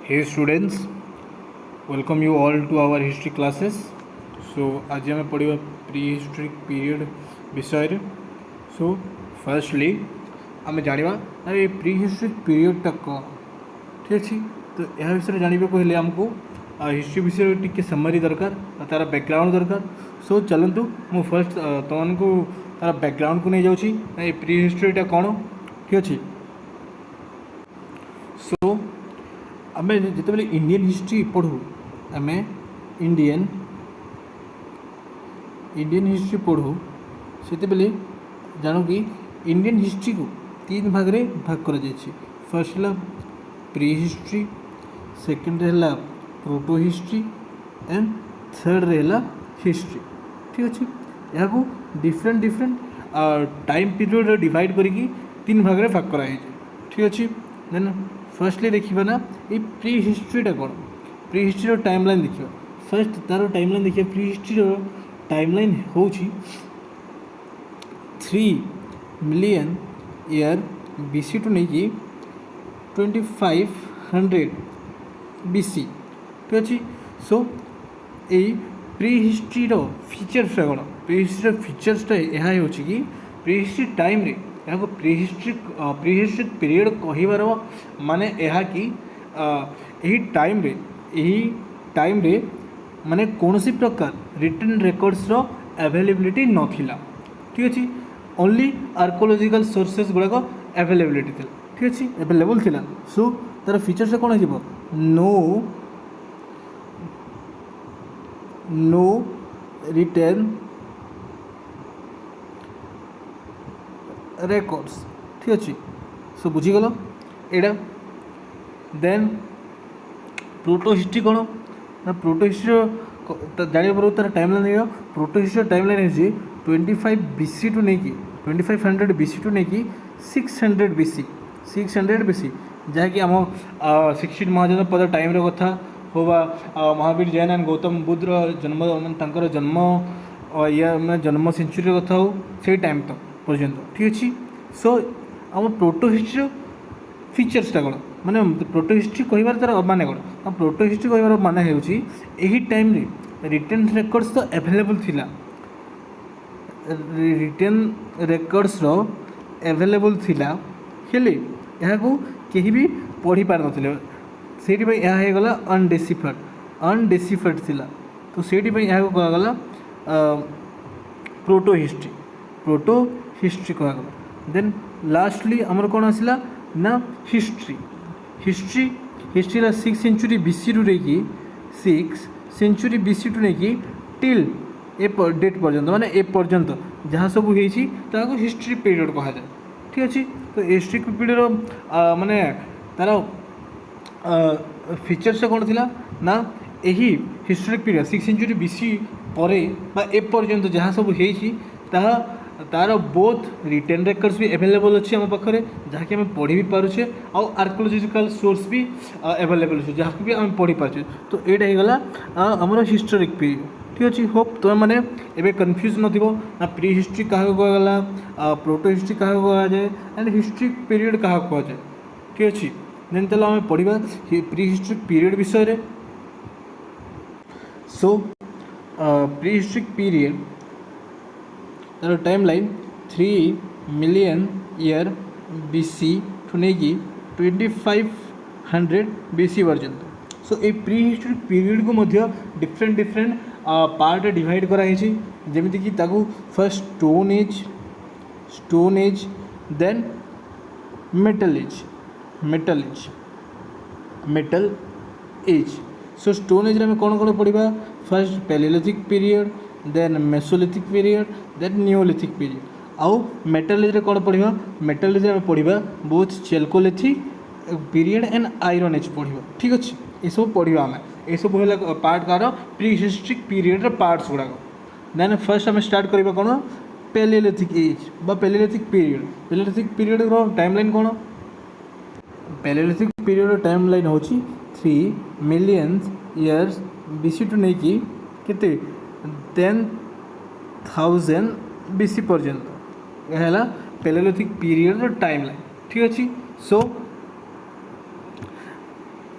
Hey students, welcome you all to our history classes. So आज आम पढ़ा pre historic period विषय. So firstly आम जाना ये प्री हिस्टोरिक पीरियडटा कौन. ठीक अच्छे तो यह विषय जानवाक हेल्ले आमको हिस्ट्री विषय टी समरी दरकार तार बैकग्राउंड दरकार. सो चलतु मु फर्स्ट तुमको तार बैकग्राउंड को नहीं जाऊँगी ये प्री हिस्टोरीटा कौन. ठीक अच्छे सो आम जिते बेले इंडियन हिस्ट्री पढ़ू आम इंडियन हिस्ट्री पढ़ू से बेले जानू कि इंडियन हिस्ट्री को तीन भाग रे भाग कर. फर्स्ट है प्री हिस्ट्री, सेकेंड है प्रोटो हिस्ट्री एंड थर्ड है हिस्ट्री. ठीक अच्छे यहाँ को डिफरेंट टाइम पीरियड डिवाइड करी तीन भाग रे भाग कराई. ठीक अच्छे देन फर्स्टली देखा ना ये प्री हिस्ट्रीटा कौन. प्री हिस्ट्री टाइमलाइन देखा. फर्स्ट तार टाइमलाइन देखिए. प्री हिस्ट्री टाइमलाइन हूँ 3 मिलियन ईयर बीसी टू नहीं 2500 बीसी. ठीक अच्छे सो ये प्री हिस्ट्री फीचर्सटा कौन. प्री हिस्ट्री फीचर्सटा यह हो कि प्री हिस्ट्री टाइम रे यहाँ प्री हिस्ट्री पीरियड कहिबार माने यह कि यही टाइम रे माने कौन सी प्रकार रिटन रेकर्ड्स रो अवेलेबिलिटी नथिला. ठीक अच्छे ओनली आर्कोलॉजिकल सोर्सेस गुड़ाक अवेलेबिलिटी थी. ठीक अच्छे अवेलेबल थिला. सो तार फीचर्स कौन हो नो रिटन रेकर्ड्स. ठीक अच्छे सो बुझीगल एटा. देन प्रोटो हिस्ट्री कौन ना. प्रोटो हिस्ट्री जाना पड़ो तार टाइमलाइन. प्रोटो हिस्ट्री टाइमलाइन है 25 बीसी टू नहीं 2500 बीसी टू नहीं 600 बीसी जहाँकि आम 16 महाजनपद टाइम कथा होवा महावीर जैन एंड गौतम बुद्ध जन्म तांकर जन्म या जन्म सेंचुरी कथा हो से टाइम तक पर्यंत. ठीक अच्छे सो आम प्रोटो हिस्ट्री फीचर्सटा कौन माने प्रोटो हिस्ट्री कहिबार तार माने कौन. प्रोटो हिस्ट्री कहिबार माने हेउची एही टाइम रे रिटन रेकर्ड्स तो अवेलेबल थिला. रिटन रेकर्ड्स रो अवेलेबल थिला हेले यहाँ को कहीं भी पढ़ी पार नथिले. सेठी पे यह हो गला अनडेसिफर्ड थिला. तो सेठी पे यह को कहा गला प्रोटो हिस्ट्री कहा गला. देन लास्टली आमर कौन आसला ना हिस्ट्री 6 सेंचुरी बीसी टू नहीं 6 सेंचुरी बीसी टू नहीं टिल ए डेट पर्यंत माने ए पर्यंत जहाँ सब होती हिस्ट्री पीरियड कहा जाए. ठीक अच्छे तो हिस्ट्री पीरियड माने तार फीचर्स कौन थी ना यही हिस्टोरिक पीरियड 6 सेंचुरी बीसी पर ए पर्यंत जहाँ सब होती तार बोथ रिटन रेकर्ड्स भी अवेलेबल अच्छी आम पाखे जहाँकि आम पढ़ी भी पारुचे आउ आर्कोलॉजिकल सोर्स भी अवेलेबल अच्छे जहाँ भी आम पढ़ी पार्चे. तो यहाँ होगा आमर हिस्टोरिक पीरियड. ठीक अच्छे होप तुम मैंने एवं कन्फ्यूज ना प्री हिस्ट्री क्या कहला प्रोटो हिस्ट्री क्या कहुए एंड हिस्ट्री पीरियड क्या कहुए. ठीक अच्छे देन चलो आम पढ़ा प्री हिस्ट्रिक पीरियड विषय. सो प्री हिस्ट्रिक पीरियड तार टाइमलाइन 3 मिलियन ईयर बीसी ठू नहीं 2500 बीसी पर्यंत. सो ये प्री हिस्ट्रिक पीरियड को मध्य डिफरेंट पार्ट डिवाइड कराई जमीती कि ताकू first stone age then metal age. So stone age में कौन कौन पढ़ा first palaeolithic period then mesolithic period then neolithic period. आउ मेटल एज कौन पढ़ा. मेटल एज में पढ़ा both chalcolithic period and iron age पढ़ा. ठीक अच्छे ये सब पढ़ा आम ये सब है पार्ट कार प्री हिस्ट्रिक पीरियड पार्ट्स गुड़ाक. देन फर्स्ट आम स्टार्ट करवा कौन पैलियोलिथिक एज बा palaeolithic period. Palaeolithic period timeline कौन. पैलियोलिथिक पीरियड टाइमलाइन हूँ 3 मिलियन ईयर्स बीसी टू नहीं के 10,000 बीसी पर्यंत यह है पैलियोलिथिक पीरियड टाइमलाइन. ठीक अच्छे सो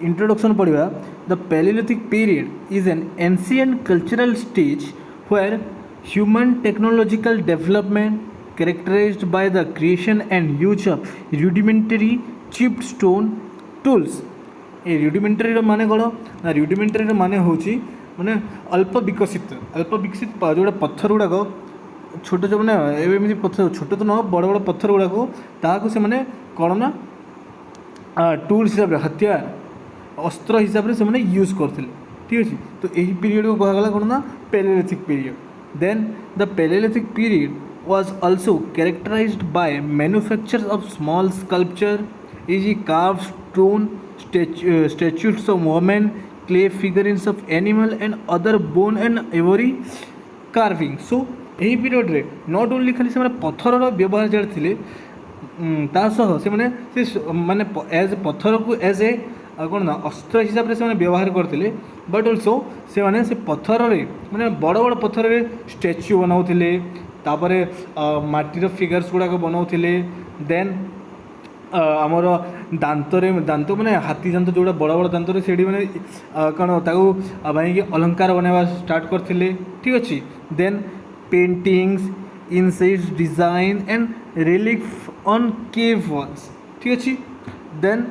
इंट्रोडक्शन पढ़ा the palaeolithic period is an ancient cultural stage where human technological development characterized by the creation and use of rudimentary chipped stone tools. A rudimentary रो माने कौन ना rudimentary रो माने होची माने अल्प विकसित जोड़ा पत्थर गुड़ाक छोट जो मैंने एमती पत्थर छोट तो न बड़ बड़ पत्थर गुड़ाक ताकू से मैंने कौन ना टूल्स हिसाब से हथियार अस्त्र हिसाब से मैंने यूज करते ठीक अच्छे तो यही पीरियड को कहगला कौन ना palaeolithic period then the palaeolithic period was also characterized by manufacture of small sculpture e.g. carved stone statues of women clay figurines of animal and other bone and ivory carving so यही period रे not only खाली से पत्थर व्यवहार जड़े थे तासह से माने एज पत्थर को एज ए कौन ना अस्त्र हिसाब से व्यवहार करते बट ऑल्सो से माने से पत्थर माने बड़ बड़ पत्थर स्टैच्यू बनाऊले तापर माटीर फिगर्स गुड़ाक बनाऊले देन आमर दांत माने हाथी दांत जोड़ा बड़ बड़ दांत से मैंने कौन ताकि अलंकार बनवा स्टार्ट करते ठीक अच्छे then paintings insets design and relief on cave walls ठीक अच्छे then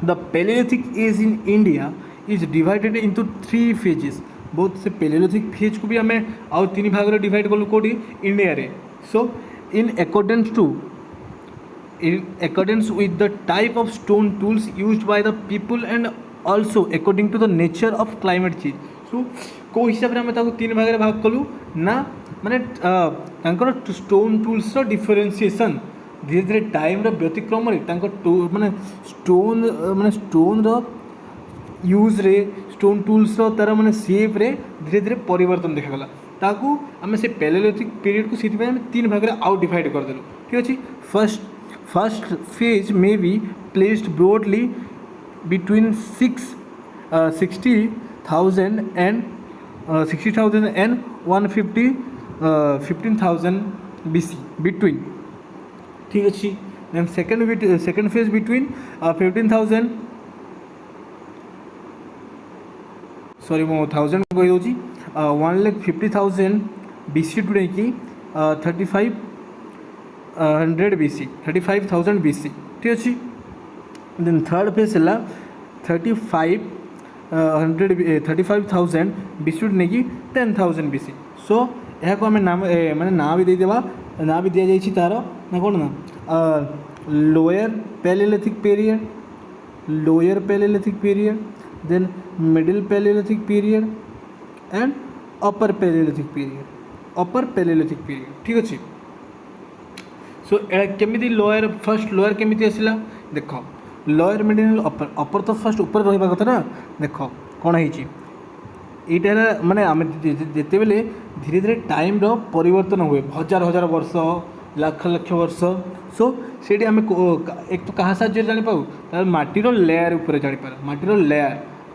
the palaeolithic age in India is divided into 3 phases बहुत से पैलियोलिथिक फेज को भी आम आउ 3 भाग में डिवाइड कलु कौटी इंडिया रे सो इन accordance with the type of stone tools used by the people and also according to the nature of climate change so को हिसाब से आम 3 भाग में भाग कलु ना माने स्टोन टूल्स डिफरेन्सीएसन धीरे धीरे टाइम व्यतिक्रम माने स्टोन यूज रे स्टोन टूल्स तार माने शेप रे धीरे धीरे परिवर्तन देखागला ताकू आम से पैलियोलिथिक पीरियड को सीधे आम 3 भाग में आउ डिवाइड करदेलु ठीक अच्छे first phase may be placed broadly between 60,000 and 15,000 BC between ठीक अच्छे then second phase between 15,000 sorry मो 1000 कहीदे 1,50,000 BC टू नहीं 3,500 BC 35,000 BC ठीक अच्छे देन थर्ड फेज है 35,000 BC टू नहीं 10,000 BC सो यह को आम नाम माने ना भी देदेबा ना भी दि जाइए तार ना कौन ना lower palaeolithic period then middle palaeolithic period and upper palaeolithic period ठीक अच्छे सो केमी लोअर फर्स्ट लोअर केमी आसला देख लोअर मिडिल अपर तो फर्स्ट ऊपर रहा कथा ना देख कौन है यहाँ माने आम जिते बेले धीरे धीरे टाइम परिवर्तन हुए हजार वर्ष लाख वर्ष सो से आम एक तो क्या साहय जापाऊ तार माटीर लेयर उपर जापर माटीर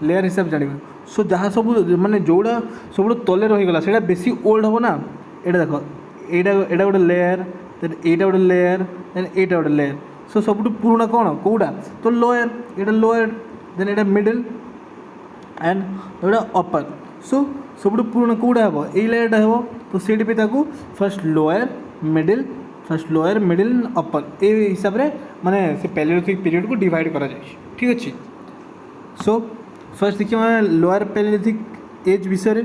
लेयर हिसाब से जाना सो जहाँ सब माने जोड़ा सब तले रहीगला से बेसी ओल्ड हम ना ये देख यहाँ गोटे लेयर देन यहाँ गोटे लेयर देन यहाँ गोटे लेयर सो सब पुराना कौन कौटा तो लोअर यहाँ लोअर देन यहाँ मिडिल एंड यहाँ अपर सो सब पुराना कौटा हम यही लेयरटा हम तो सीट भी फर्स्ट लोअर मिडिल अपर ये हिसाब से माने से पैलियोलिथिक पीरियड को डिवाइड करा जाए ठीक अच्छे सो फर्स्ट देखिए मैं लोअर पैलियोलिथिक एज विषय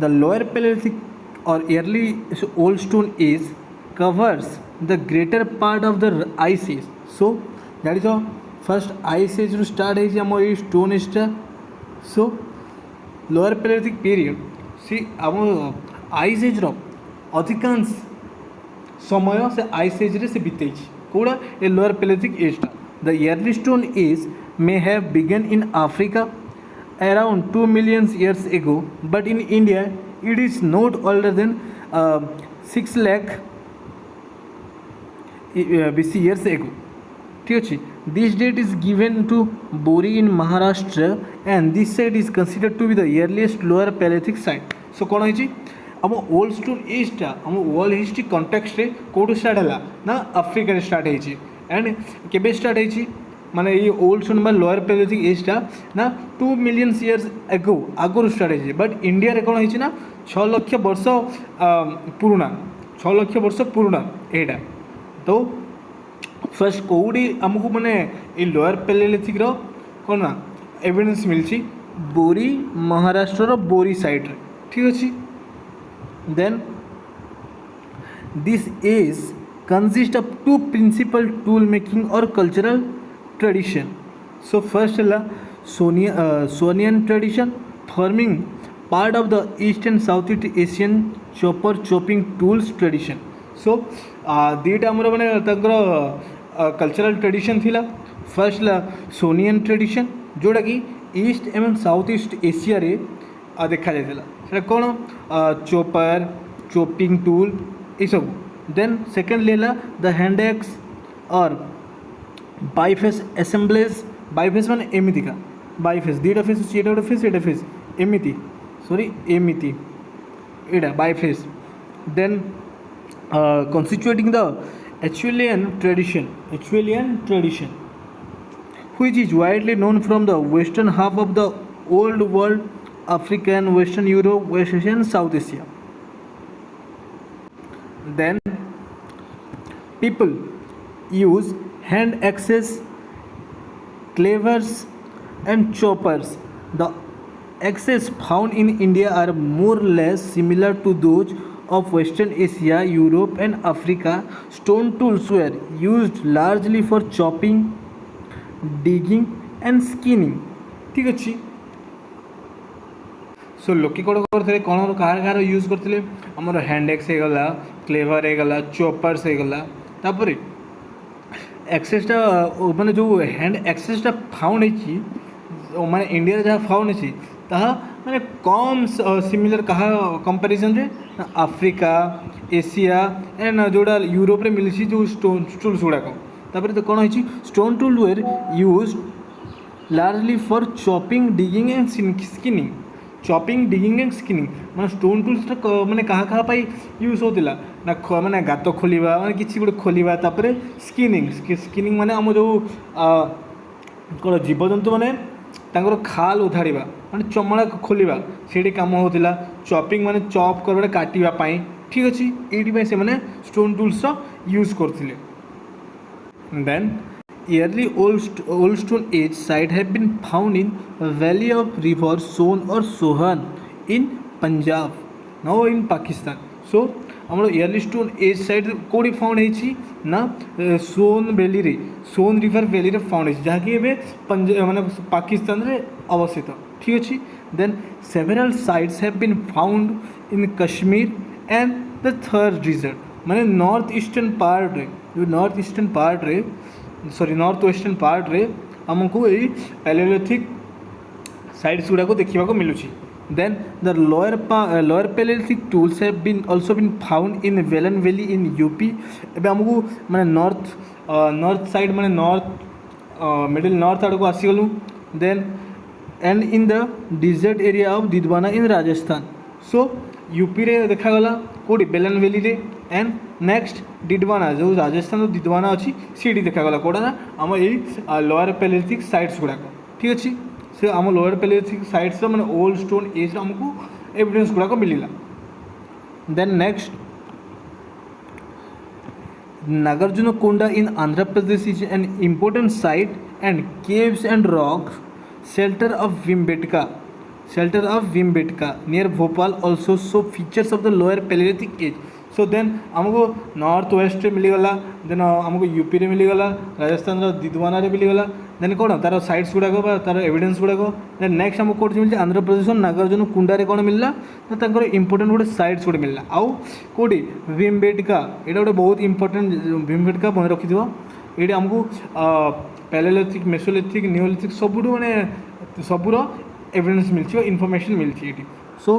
the lower palaeolithic or early old stone age covers the greater part of the ice age so जान फर्स्ट आइस एज रू स्टार्ट है स्टोन एजटा सो लोअर पैलियोलिथिक पीरियड सी आम आइस एज अधिकांश समय से आइस एज रे से बीते कौड़ा ए लोअर पैलियोलिथिक एजटा the early stone age may have begun in Africa around 2 million years ago but in India it is not older than 6 lakh BC years ago ठीक अच्छे this date is given to Bori in Maharashtra and this site is considered to be the earliest lower Paleolithic site so कौन है आम old stone एजटा आम world history context रे कौटू start है ना Africa start है एंड केबे स्टार्ट होइछि माने ये ओल्ड स्टोन बा लोअर पैलेलिथिक एजटा ना 2 मिलियन इयर्स एगो आगुरी स्टार्ट होइछि बट इंडिया रे कोन होइछि ना 6 लाख वर्ष पुराना 6 लाख वर्ष पुराना एटा तो फर्स्ट कौड़ी आमको माने ये लोअर पैलेलिथिक रो कोन ना एविडेंस मिलछि बोरी महाराष्ट्र रो बोरी साइड रे ठीक अछि then this age consist of two principal tool making और कल्चरल ट्रेडिशन सो फर्स्ट है Soanian tradition forming part of the east and south east Asian chopper chopping tools tradition so दीटा आमर मैंने कल्चरल ट्रेडिशन थिला first ला Soanian tradition जोड़ा कि east एवं साउथ ईस्ट एशिया रे देखा जाता है कौन चॉपर चॉपिंग टूल ये सब देन सेकेंड लेला द हैंड एक्स और बाइफेस एसेम्बलेज बाइफेस मान एमती का बाइफेस दीटा फेस अच्छी गोटे फेस एटा फेस एमती सॉरी एमती एटा बाइफेस then constituting the Acheulean tradition which is widely known from the western half of the old world African western Europe West Asia and South Asia then people use hand axes clevers and choppers the axes found in India are more or less similar to those of Western Asia, Europe and Africa. Stone tools were used largely for chopping, digging and skinning. ठीक अच्छी सो लोक कौन करते कौन कहार कहार use करते आमर hand axe हो गला क्लेवर हो गला चॉपर्स हो गला तापर एक्सेसटा माने जो हैंड एक्सेसटा फाउंड हो माने इंडिया जहाँ फाउंड हो ताहा माने कम सिमिलर कहा कंपैरिजन रे आफ्रिका एशिया एंड जोड़ा यूरोप रे मिली जो स्टोन टूल्स गुड़ाक तापर तो कौन होइछि stone tool were use largely for chopping digging and skinning chopping digging and skinning माने स्टोन टूल्स माने कहा कहा पाई यूज होतिला ना माने गात खोलिबा माने किछि गुडे खोलिबा तापर स्किनिंग माने हम जो कौन जीवजंतु माने तांकर खाल उधाड़वा माने चमड़ा खोलिबा सेठी काम होतिला चॉपिंग माने चॉप करबा काटिबा पाई ठीक अछि एडी पे से माने स्टोन टूल्स यूज करथिले then early old stone age site have been found in valley of river Son or Sohan in Punjab now in Pakistan so ଆମର ଇୟର୍ଲି ଷ୍ଟୋନ୍ ଏଜ୍ ସାଇଡ଼୍ କେଉଁଠି found ହେଇଛି ନା ସୋନ୍ ଭ୍ୟାଲିରେ Soan river ଭ୍ୟାଲିରେ found ହେଇଛି ଯାହାକି ଏବେ ମାନେ ପାକିସ୍ତାନରେ ଅବସ୍ଥିତ ଠିକ୍ ଅଛି then several sites have been found in Kashmir and the Thar desert ମାନେ ନର୍ଥ ଇଷ୍ଟର୍ଣ୍ଣ ପାର୍ଟରେ ଯେଉଁ ନର୍ଥ ଇଷ୍ଟର୍ଣ୍ଣ ପାର୍ଟରେ ସରି ନର୍ଥ ୱେଷ୍ଟର୍ଣ୍ଣ ପାର୍ଟରେ ଆମକୁ ଏଇ ପାଲେଲିଥିକ୍ ସାଇଟ୍ସ ଗୁଡ଼ାକୁ ଦେଖିବାକୁ ମିଳୁଛି then the lower Paleolithic tools have been also been found in Velan Valley in UP एबे हमको माने नॉर्थ साइड माने नॉर्थ मिडिल नॉर्थ आड़ को आसी गलु then and in the desert area of Didwana in Rajasthan so UP रे देखा गला कोडी बेलन वैली रे एंड नेक्स्ट डिडवाना जो राजस्थान रो डिडवाना अछि सीडी देखा गला कोडा ना हम एई लोअर पैलेलिथिक साइट्स गुडा ठीक अछि से आम लोअर पैलेलिथिक साइट्स मैंने ओल्ड स्टोन एज आमको एविडेंस गुड़ाक मिलला then next Nagarjunakonda in Andhra Pradesh is an important site and caves and rocks shelter of Bhimbetka near Bhopal also so features of the lower palaeolithic age so then आमको north west रे मिलीगला then आमको UP रे मिलीगला राजस्थान दिदवाना रे मिलीगला देन कौन तार साइट्स गुड़ाक तार एविडेंस गुड़ाक देन नेक्स्ट आमको कौन मिलছে आंध्र प्रदेश नागार्जुनकोंडा रे कौन मिलला ना तांकर इंपोर्टेंट गोटे साइट्स गोटे मिलला आउ कोडी भीमबेटका एटा गोटे बहुत इंपोर्टेंट भीमबेटका मन रखिथिबो एडी आमको पैलेलिथिक मेसोलिथिक नियोलिथिक सबुठु माने सबुरो एविडेंस मिलछि इनफॉरमेशन मिलछि एटी सो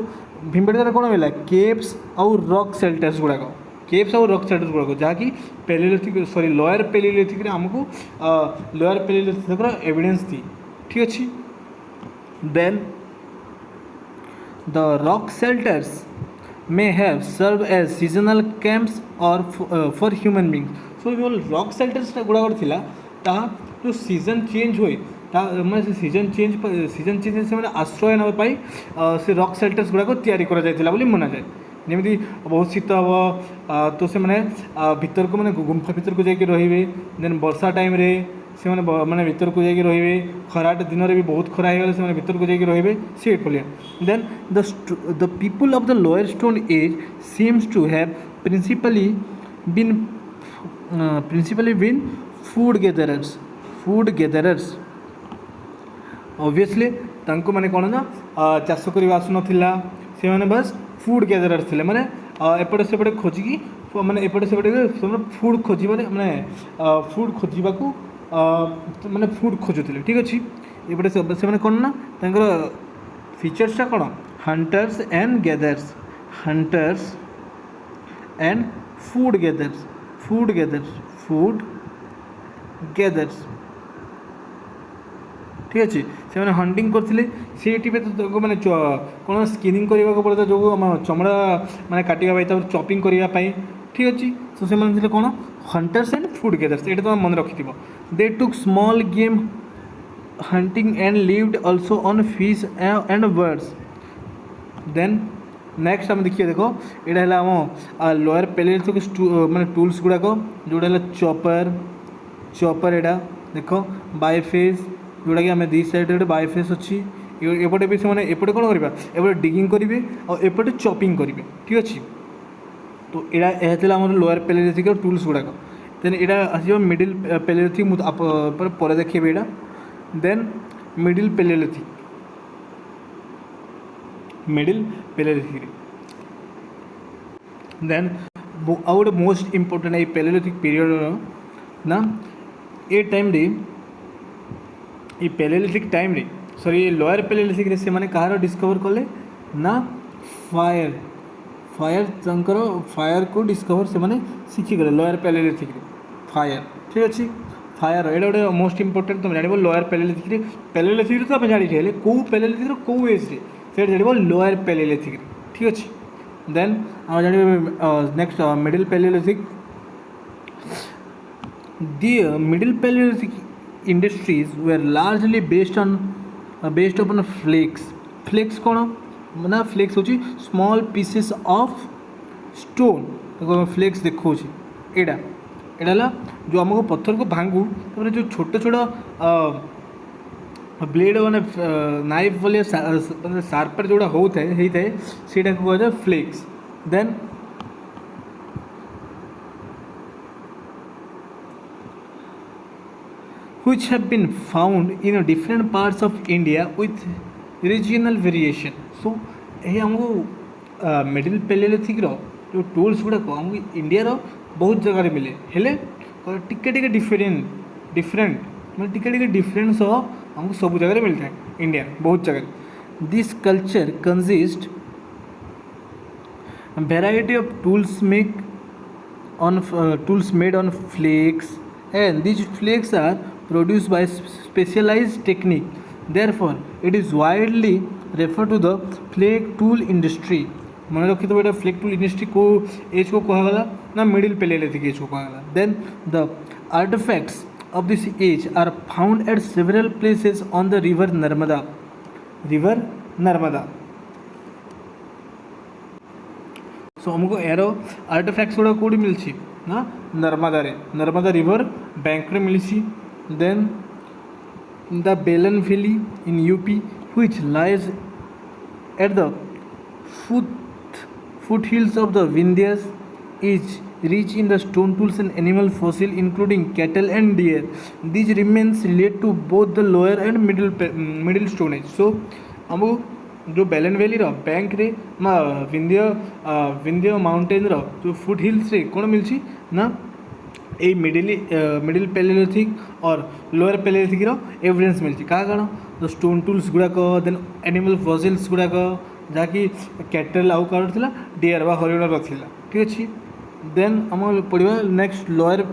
भीमबेटका कौन मिला केव्स और रॉक शेल्टर्स गुड़ाक केव्स और रॉक शेल्टर्स गुड़ाक जहाँकि पैलेलिथिक सॉरी लोअर पैलेलिथिक रे आमको लोअर पैलेलिथिक एविडेंस थी ठीक अच्छे then the rock shelters may have served as seasonal camps or for human beings सब रॉक सेल्टर्स गुड़ाक थिला ताहा जो सीजन चेंज हुए मैं सीजन चेंज से आश्रय ना से रॉक सेल्टर्स गुड़ाक तैयारी करा जायतिला बोली मना जाए जमी बहुत शीत हम तो से मैंने भीतर को मैंने गुंफा भीतर को जाकि रे देन वर्षा टाइम रे से मैंने भीतर को जाकि रे खराट दिन में भी बहुत खरा हो गले भीतर को जाकि रे से भलिया then the people of the lower stone age seems to have principally been food gatherers obviously तांको माने कौन ना चाष करवा आसुन से मैंने बस फूड गैदरर्स थे मैंने एपटे सेपटे खोजिकी मैंने एपटे सेपटे फूड खोज मैंने फूड खोजा को मैंने फूड खोजुले ठीक अच्छे एपटे से कौन ना फीचर्सटा कौन हंटर्स एंड फूड गैदर्स ठीक अच्छे से मैंने हंटिंग करते तो मैंने कौन स्किनिंग करने को पड़ता जो चमड़ा मैंने काटा चॉपिंग करने ठीक अच्छे तो से कौन हंटर्स एंड फूड गैदर्स ये तुम मन रखि दे टुक small game hunting and lived also on fish and birds then next आम देखिए देखो यहाँ है आम लोअर पैलेलिथिक मैंने टूल्स गुड़ाक जोड़ा चॉपर एटा देख बायफेस जोटा कि आम दी साइड गोटे बायफेस अच्छी एपटे भी से एपटे कौन करवा एपटे डिगिंग करेंगे और एपटे चॉपिंग करेंगे ठीक अच्छे तो यहाँ आम लोअर पैलेलिथिक टूल्स गुड़ाक देन यहाँ आस मिडिल पैलेलिथिक पर देखिए यहाँ देन मिडिल पैलेलिथिक देन आउ गोटे मोस्ट इम्पोर्टेंट ये पैलेलिथिक पीरियड ना ये टाइम रे ये पैलेलिथिक टाइम रे सॉरी ये लोअर पैलेलिथिक रे से माने कहार डिस्कवर कले ना फायर को डिस्कवर से माने सीखी गले लोअर पैलेलिथिक रे फायर ठीक अच्छे फायर ये गोटे मोस्ट इम्पोर्टेंट तुम जान लोअर पैलेलिथिक तो आप जानी कौ पैलेलिथिक कौ एज रे से जान लोअर पैलेलिथिक ठीक अच्छे देन आप जान next middle palaeolithic the middle Paleolithic industries were largely based upon flakes कौन ना फ्लेक्स होची स्मॉल पीसेस ऑफ स्टोन देखो फ्लेक्स देखो एटा एटा जो आमको पत्थर को भांगू तो जो छोटे ब्लेड मैंने नाइफ वाले शार्पर जोड़ा होता है सीटा को कहते हैं flakes then which have been found in different parts of India with regional variation. So ये हमको मिडिल पैलेलिथिक जो टूल्स गुड़ाक हमको इंडिया रो बहुत जगह मिले हेले टिके डिफरेंट मैं टिके डिफरेंस हमको सब जगह मिलता है इंडिया बहुत जगह this culture consist variety of tools made on flakes and these flakes are produced by specialized technique, therefore it is widely referred to the flake tool industry. मन रखी तो फ्लेक टूल इंडस्ट्री को age को कहगला ना middle palaeolithic age को कहगला then the artefacts of this age are found at several places on the river Narmada so हमको यार आर्टिफैक्ट्स गुड़ा कौटी मिलची ना नर्मदा रिवर बैंक रे मिली then the Belan valley in UP which lies at the foothills of the Vindhyas is rich in the stone tools and animal fossil including cattle and deer. These remains relate to both the lower and middle stone age. So हमको जो बेलन valley रो bank रे Vindhya mountain रो जो foot hills रे कौन मिलची ना ये middle palaeolithic और लोअर पैलेलिथिक रो एविडेंस मिलची का कारण जो stone tools गुड़ाक then animal fossils गुड़ाक जहाँकि कैटल आउ कार थिला डियर बा हरिण रो थिला ठीक अच्छे देन आम पढ़ा नेक्स्ट लोअर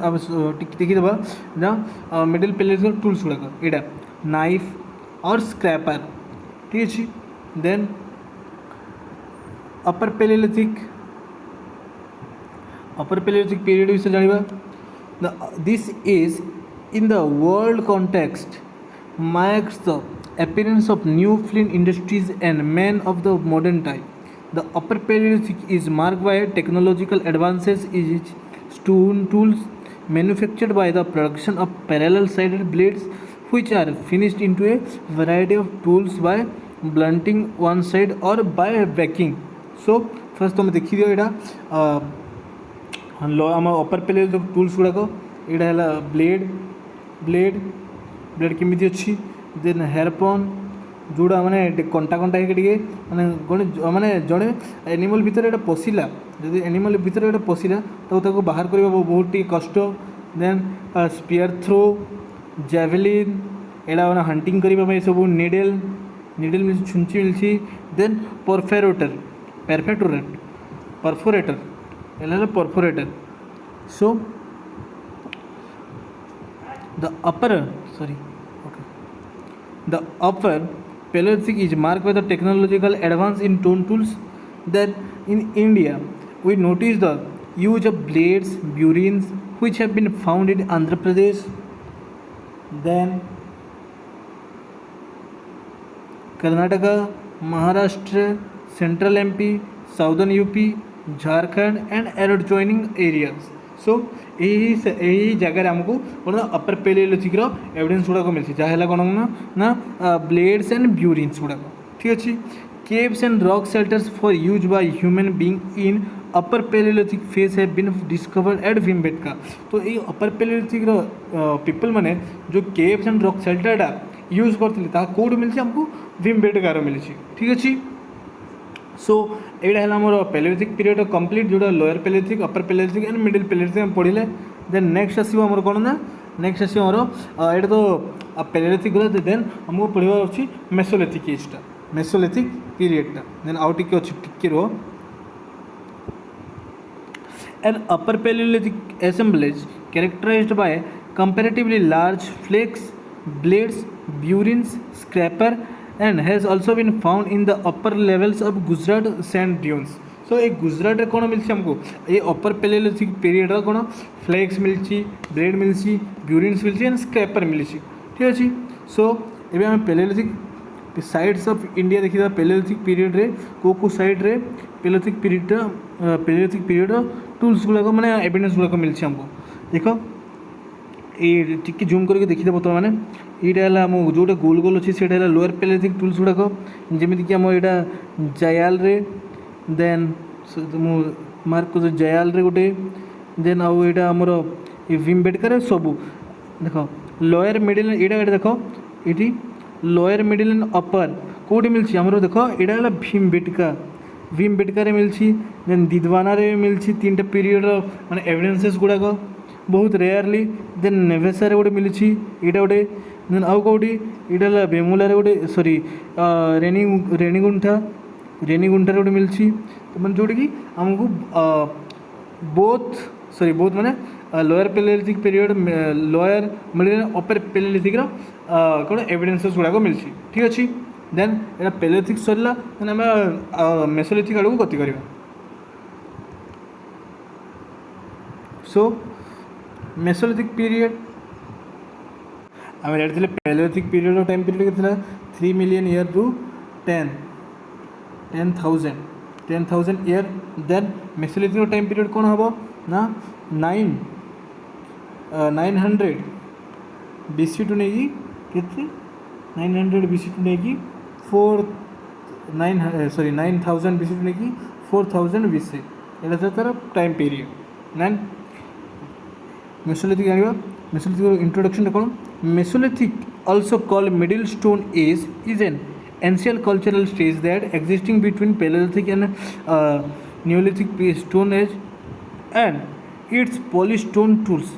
देखीदे ना मिडिल पैलेलिथिक टूल्स गुड़ाक यहाँ नाइफ और स्क्रैपर ठीक अच्छे देन अपर पैलेलिथिक पीरियड विषय जाना This is in the world context marks the appearance of new flint industries and men of the modern time. The Upper Paleolithic is marked by technological advances in stone tools manufactured by the production of parallel-sided blades which are finished into a variety of tools by blunting one side or by backing. So first तुम देखी दियो एटा आम अपर पेलेलिथिक tools गुड़ाक यहाँ है blade blade blade केमी अच्छी then हेयरपन जोड़ा माने कंटा कंटा है माने गणे माने जड़े एनिमल भितर एटा पशिला जदि एनिमल भितर एटा पशिला तो बाहर करबा बहुत टी कष्ट देन स्पीयर थ्रो जैवलिन एटा माने हंटिंग करबा सब निडल निडल मिल छुंची मिलची देन परफेरोटर परफेक्टोरेट परफोरेटर एला perforator so the upper sorry The Upper Paleolithic is marked by the technological advance in stone tools. Then in India, we notice the use of blades, burins, which have been found in Andhra Pradesh. Then Karnataka, Maharashtra, Central MP, Southern UP, Jharkhand, and adjoining areas. सो यही जगह आमको कौन अपर पेलेलिथिक evidence गुड़ाक मिलती जहाँ कौन ना blades and ब्यूरिन्स गुड़ाक ठीक अच्छे caves and rock shelters for use by human being in upper palaeolithic phase have been discovered at Bhimbetka तो ये अपर पेलेलिथिक पीपल माने जो केव्स एंड रॉक शेल्टरटा यूज करते कौट मिलती आमको भीमबेटकार मिली ठीक अच्छे सो एटा है आमर पेलेलिथिक पीरियड कंप्लीट जोटा लोअर पेलेलिथिक अपर पेलेलिथिक एंड मिडिल पेलेलिथिक हम पढ़ले देन नेक्स्ट आसो आमर कौन ना नेक्स्ट आसो आमर एटा तो पेलेलिथिक गला देन हमको पढ़ा अच्छी मेसोलिथिक एजटा मेसोलिथिक पीरियडटा देन आउ टिके अच्छी टिके रो an upper palaeolithic assemblage characterized by comparatively large flakes blades burins scraper and has also been found in the upper levels of Gujarat sand dunes. सो ये गुजरात रे कौन मिलছি हमको ये अपर पेलेलिथिक पीरियड रा कौन फ्लेक्स मिलছি ब्लेड मिलছি ब्यूरिन्स मिलছি एंड स्क्रैपर मिलছি ठीक अच्छे सो एबे हम पेलेलिथिक साइड्स ऑफ इंडिया देखिदा पेलेलिथिक पीरियड रे को साइड रे पेलेलिथिक पीरियड टूल्स गुड़ाक माने एविडेंस गुड़ाक मिलছি हमको देखो ये टिके जूम करके देखिदेव तो मैंने यहाँ आम जोटा गोल गोल अच्छे से लोअर पेलेलिथिक टूल्स गुड़ाक जमीक आम यहाँ जयाल रे देन मार्क कर जयाल रे गोटे देन आउ यहाँ आमर भीमबेटका सब देख लोअर मिडिल यहाँ देख ये लोअर मिडिल एंड अपर कौटी मिलती आमर देख यहाँ है भीमबेटका मिलती देन दिदवाना मिलती तीन टा पीरियड माने एविडेंसेस गुड़ाक बहुत रेयरली देन नेवेसा गोटे मिली यहाँ गोटे देन आउ कौटी यहाँ बेमुला गोटे सॉरी रेणीगुंठा गोटे मिली मैंने जोटा कि आमको बोथ सॉरी बोथ माने lower palaeolithic period lower middle upper palaeolithic कौन एविडेंसेस गुड़ाक मिली ठीक अच्छे देन यहाँ पेलेलिथिक सरला देन आम मेसोलिथिक आड़ को गति करवा सो मेसोलिथिक पीरियड आम जानी पेलेलिथिक पीरियड टाइम पीरियड के 3 million year to 10,000 year then mesolithic time period कौन हम ना 900 BC टू नहीं कि 900 BC टू नहीं कि 9,000 BC टू नहीं कि 4,000 BC यहाँ तार टाइम पीरियड देन मेसोलिथिक जाना मेसोलिथिक इंट्रोडक्शन कौन Mesolithic also called middle stone age is an ancient cultural stage that existing between Paleolithic and Neolithic stone age and its polished stone tools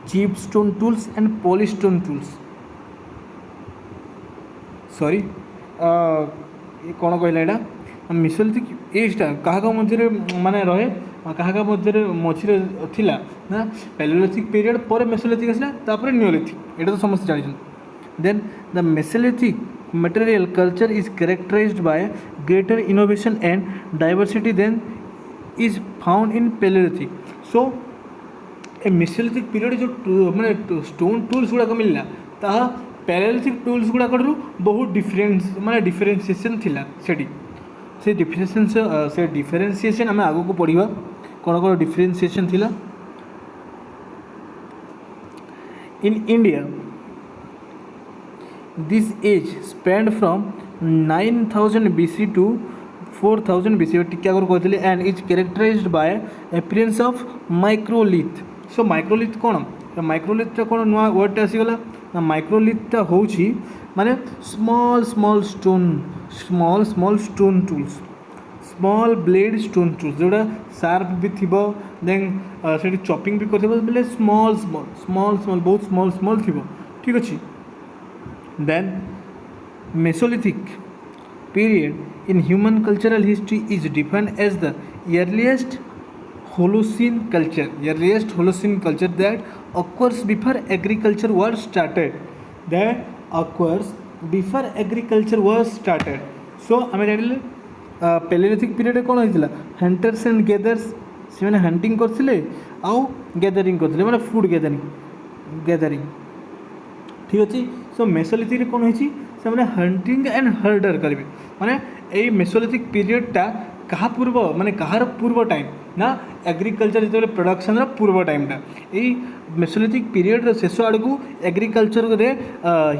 cheap stone tools and polished stone tools sorry ये कौन कहला यहाँ Mesolithic एजटा क्या मध्य माने रहे क्या मझे थिला ना पेलेलिथिक पीरियड पर मेसोलिथिक आसला तापर नियोलिथिक एटा तो समस्त जानी then the mesolithic material culture is characterised by greater innovation and diversity than is found in palaeolithic so ए मेसोलिथिक पीरियड जो माने स्टोन टूल्स गुड़ाक मिलला ताहा पैरालिथिक टूल्स गुड़ाक बहुत डिफरेन्सीएसन थिला सेठी से डिफरेन्सीएसन आम आग को पढ़ा कौन कौन डिफरेन्सीएसन थिला in India this age spend from 9000 BC to 4000 BC टिके आगर कहते and is characterised by appearance of microlith so microlith कौन माइक्रोलिथटा कौन नुआ वर्डटा आसीगला ना माइक्रोलिथटा होउछि माने small small stone tools small blade stone tools जोड़ा शार्प भी थिबो देन सेठी चॉपिंग भी करथिबो बोले स्मॉल बहुत स्मॉल थिबो ठीक अछि then mesolithic period in human cultural history is defined as the earliest Holocene culture that occurs before agriculture was started. So आम जान पेलेलिथिक पीरियड कौन होता हंटर्स एंड गेदर्स से मैंने हंटिंग करते आउ गैदरिंग करते मैंने फूड गैदरिंग ठीक अच्छे सो मेसोलिथिक कौन होती से मैंने हंटिंग एंड हर्डर करेंगे माने यही मेसोलिथिक पीरियडटा क्या पूर्व माने कहार पूर्व टाइम ना एग्रीकल्चर जो प्रोडक्शन पूर्व टाइमटा यही मेसोलिथिक पीरियड शेष आड़ को एग्रीकल्चर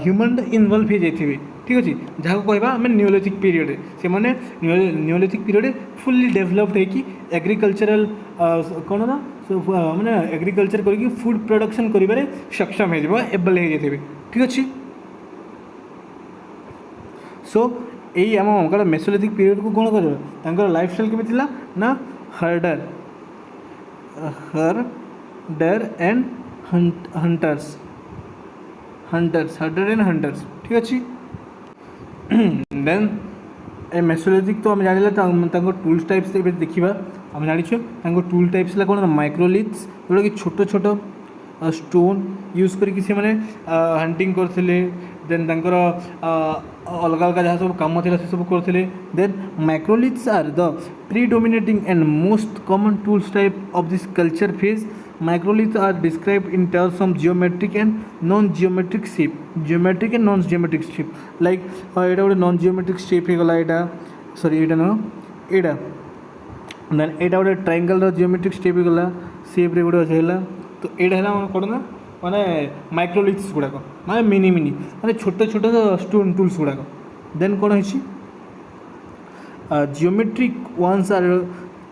ह्यूमन इनवल्व हो जाइए ठीक अच्छे जहाँ कहवा आम नियोलिथिक पीरियड से मैंने नियोलिथिक पीरियड फुल्ली डेभलप्ड होगी एग्रीकल्चरल कौन ना मैंने एग्रीकल्चर करके फूड प्रोडक्शन कर सक्षम हो एबल हो जाइए ठीक अच्छे सो यही आम कौन मेसोलिथिक पीरियड को कौन कर लाइफस्टाइल केमी थिला ना हर्डर एंड हंटर्स ठीक अच्छे देन ए मेसोलिथिक तो आम जान टूल्स टाइप्स देखा आम जाच टूल टाइप्स कौन माइक्रोलिथ्स जोटा कि छोट छोट स्टोन यूज करके से मैंने हंटिंग करते देन तांकर अलग अलग जहाँ सब कम थी सब करते then microliths are the predominating and most common tools type of this culture phase microliths are described in terms of geometric and non geometric shape like यहाँ गोटे नॉन जियोमेट्रिक शेप हो गला यहाँ सॉरी यहाँ न यहाँ देन यहाँ गोटे ट्रायंगल जियोमेट्रिक शेप हो गला शेप रे गोटे है तो यहाँ है कौन ना माने माइक्रोलिथ्स गुड़ाक माने मिनी माने छोट छोट स्टोन टूल्स गुड़ाक देन कौन है geometric ones are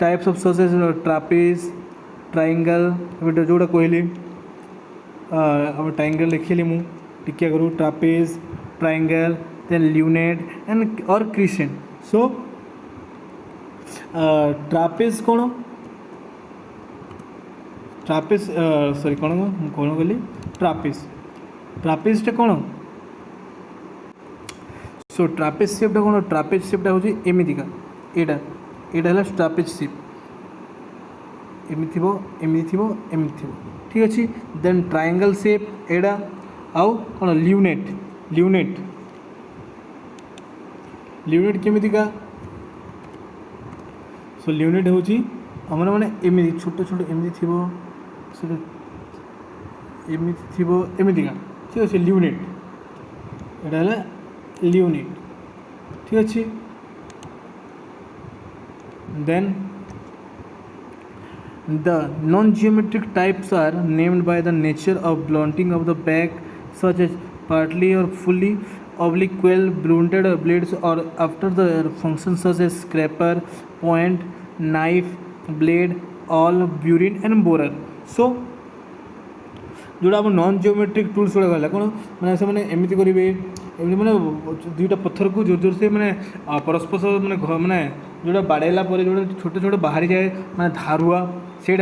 types of such as trapeze triangle जोटा कहली ट्रायंगल लिखिली मु टिके करूँ trapeze triangle then lunate and or crescent so trapeze कौन ट्रापेज सॉरी कौन कहली ट्रापेजटा कौन सो ट्रापेज शेपटा कौन ट्रापेज शेपटा हूँ एमतीका यहाँ है ट्रापेज शेप एमती ठीक अच्छे देन ट्रायंगल शेप एड़ा आउ कौन ल्यूनेट केमितिका सो ल्यूनेट हूँ आमर मैंने एमती छोट छोट एमती थी एमतीका ठीक अच्छे ल्यूनेट यहाँ है ल्यूनेट ठीक अच्छे then the non-geometric types are named by the nature of blunting of the back such as partly or fully oblique blunted blades or after the functions such as scraper point knife blade awl burin and borer so जोड़ा आम non geometric tools गुड़ा गला कौन मैंने से मैंने एमती करेंगे एमती मैंने दुईटा पत्थर को जोर जोर से मैंने परस्पर मैंने मैंने जोड़ा बाड़ेला जो छोटे छोटे बाहरी जाए मैंने धारुआ से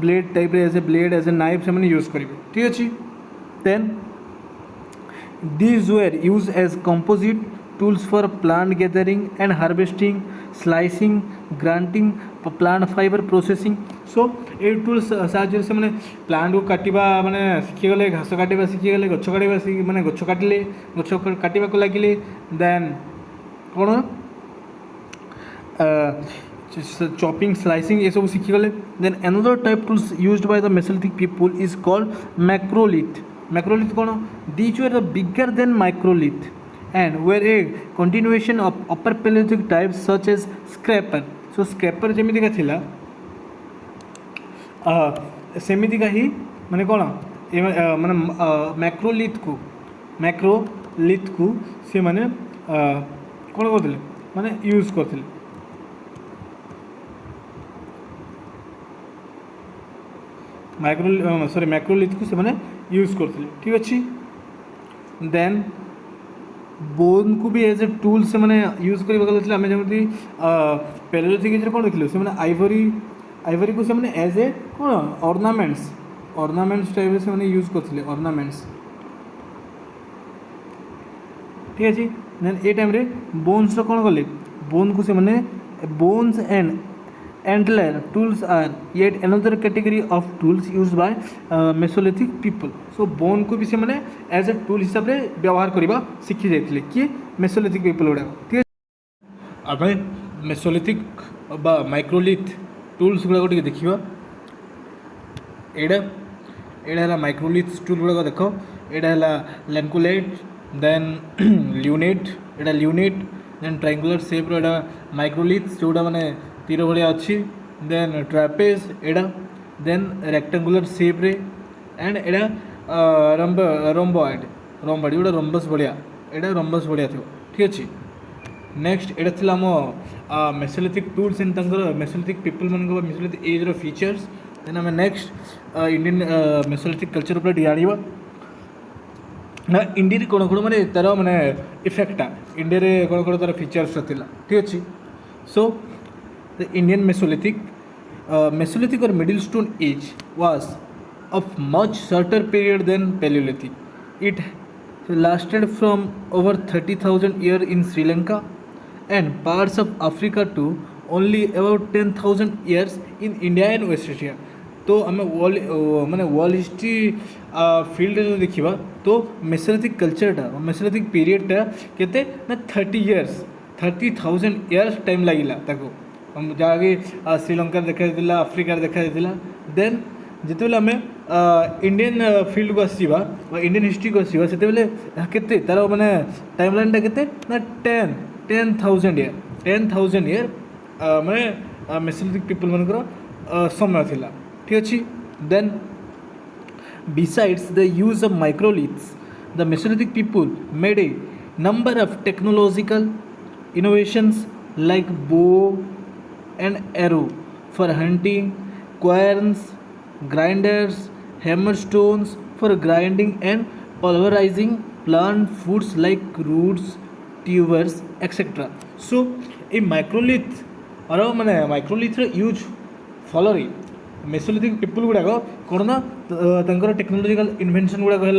blade type as a blade as a knife से मैंने यूज करेंगे ठीक अच्छे then these were use as composite tools for plant gathering and harvesting slicing grinding plant fibre processing so ये टूल्स साहाଯ୍य से मैंने प्लांट को काटिबा माने शिखीगले घास काटिबा शिखीगले गछ काटिबा माने गछ काटिले गछ काटिबा को लगिले देन कौन चॉपिंग स्लाइसिंग ये सब शिखिगले then another type tools used by the mesolithic people is called macrolith macrolith कौन these were the bigger than microlith and were a continuation of upper Paleolithic types such as scraper so scraper जेमिति का थिला सेमिति का ही माने कौन माने मैक्रोलिथ को से माने कौन करथिले माने यूज करथिले मैक्रोलिथ को से माने यूज करथिले ठीक अछि देन बोन को भी एज ए टूल से मैंने यूज कर आम जमी पेलोलिथिक कौन देखिए से आइवरी को से मैंने एज ए कौन ऑर्नामेंट्स टाइप से मैंने यूज करते ऑर्नामेंट्स ठीक अच्छे देन ए टाइम रे बोन्स कौन कले बोन को से मैंने bones and antler tools are yet another category of tools use by mesolithic people so bone को भी से मैंने एज ए टूल हिसाब से व्यवहार करवा शिखी जाते किए मेसोलिथिक पीपल गुड़ा ठीक है आम मेसोलिथिक बा माइक्रोलिथ टूल्स गुड़ा देखा एड़ा है माइक्रोलिथ टूल गुड़ा देख एड़ा है लैंकुलेट देन ल्यूनेट एड़ा ल्यूनेट देन ट्रायंगुलर शेप रो माइक्रोलिथ जोड़ा माने तीर भाया अच्छी देन ट्रापेज एड़ा देन रेक्टांगुलर शेप रे एंड एड़ा रोम्बॉइड गोटे रोम्बस भाया एड़ा रोम्बस भाया थो ठीक अच्छे नेक्स्ट एड़ा थी आम Mesolithic tools and Mesolithic people मान मेसोलिथिक एज रो फीचर्स देन आम नेक्स्ट इंडियन मेसोलिथिक कल्चर पर जाना ना इंडिया कौन कौन माने तार माने इफेक्टा इंडिया कौन कौन तार फीचर्स था ठीक अच्छे सो the Indian Mesolithic or Middle Stone age was of much shorter period than Paleolithic. It lasted from over 30,000 years in Sri Lanka and parts of Africa to only about 10,000 years in India and West Asia. तो आम world history field जो देखा तो Mesolithic कल्चरटा Mesolithic पीरियडटा केते ना 30,000 years time लगिला ताको जहाँकि श्रीलंका देखा आफ्रिकार देखा देन जिते आम इंडियन फील्ड को आसवा इंडियन हिस्ट्री को आसवा से तार माने टाइम लाइनटा के ना 10,000 ईयर माने मेसोलिथिक पीपल मानकर समय थिला ठीक अच्छे then besides the use of microliths the mesolithic people made a number of technological innovations like bow and arrow for hunting, querns, grinders, hammer stones for grinding and pulverizing plant foods like roots, tubers, etc. So a microlith और माने microlith use फल Mesolithic people गुड़ाक कौन ना तर technological invention गुड़ाक है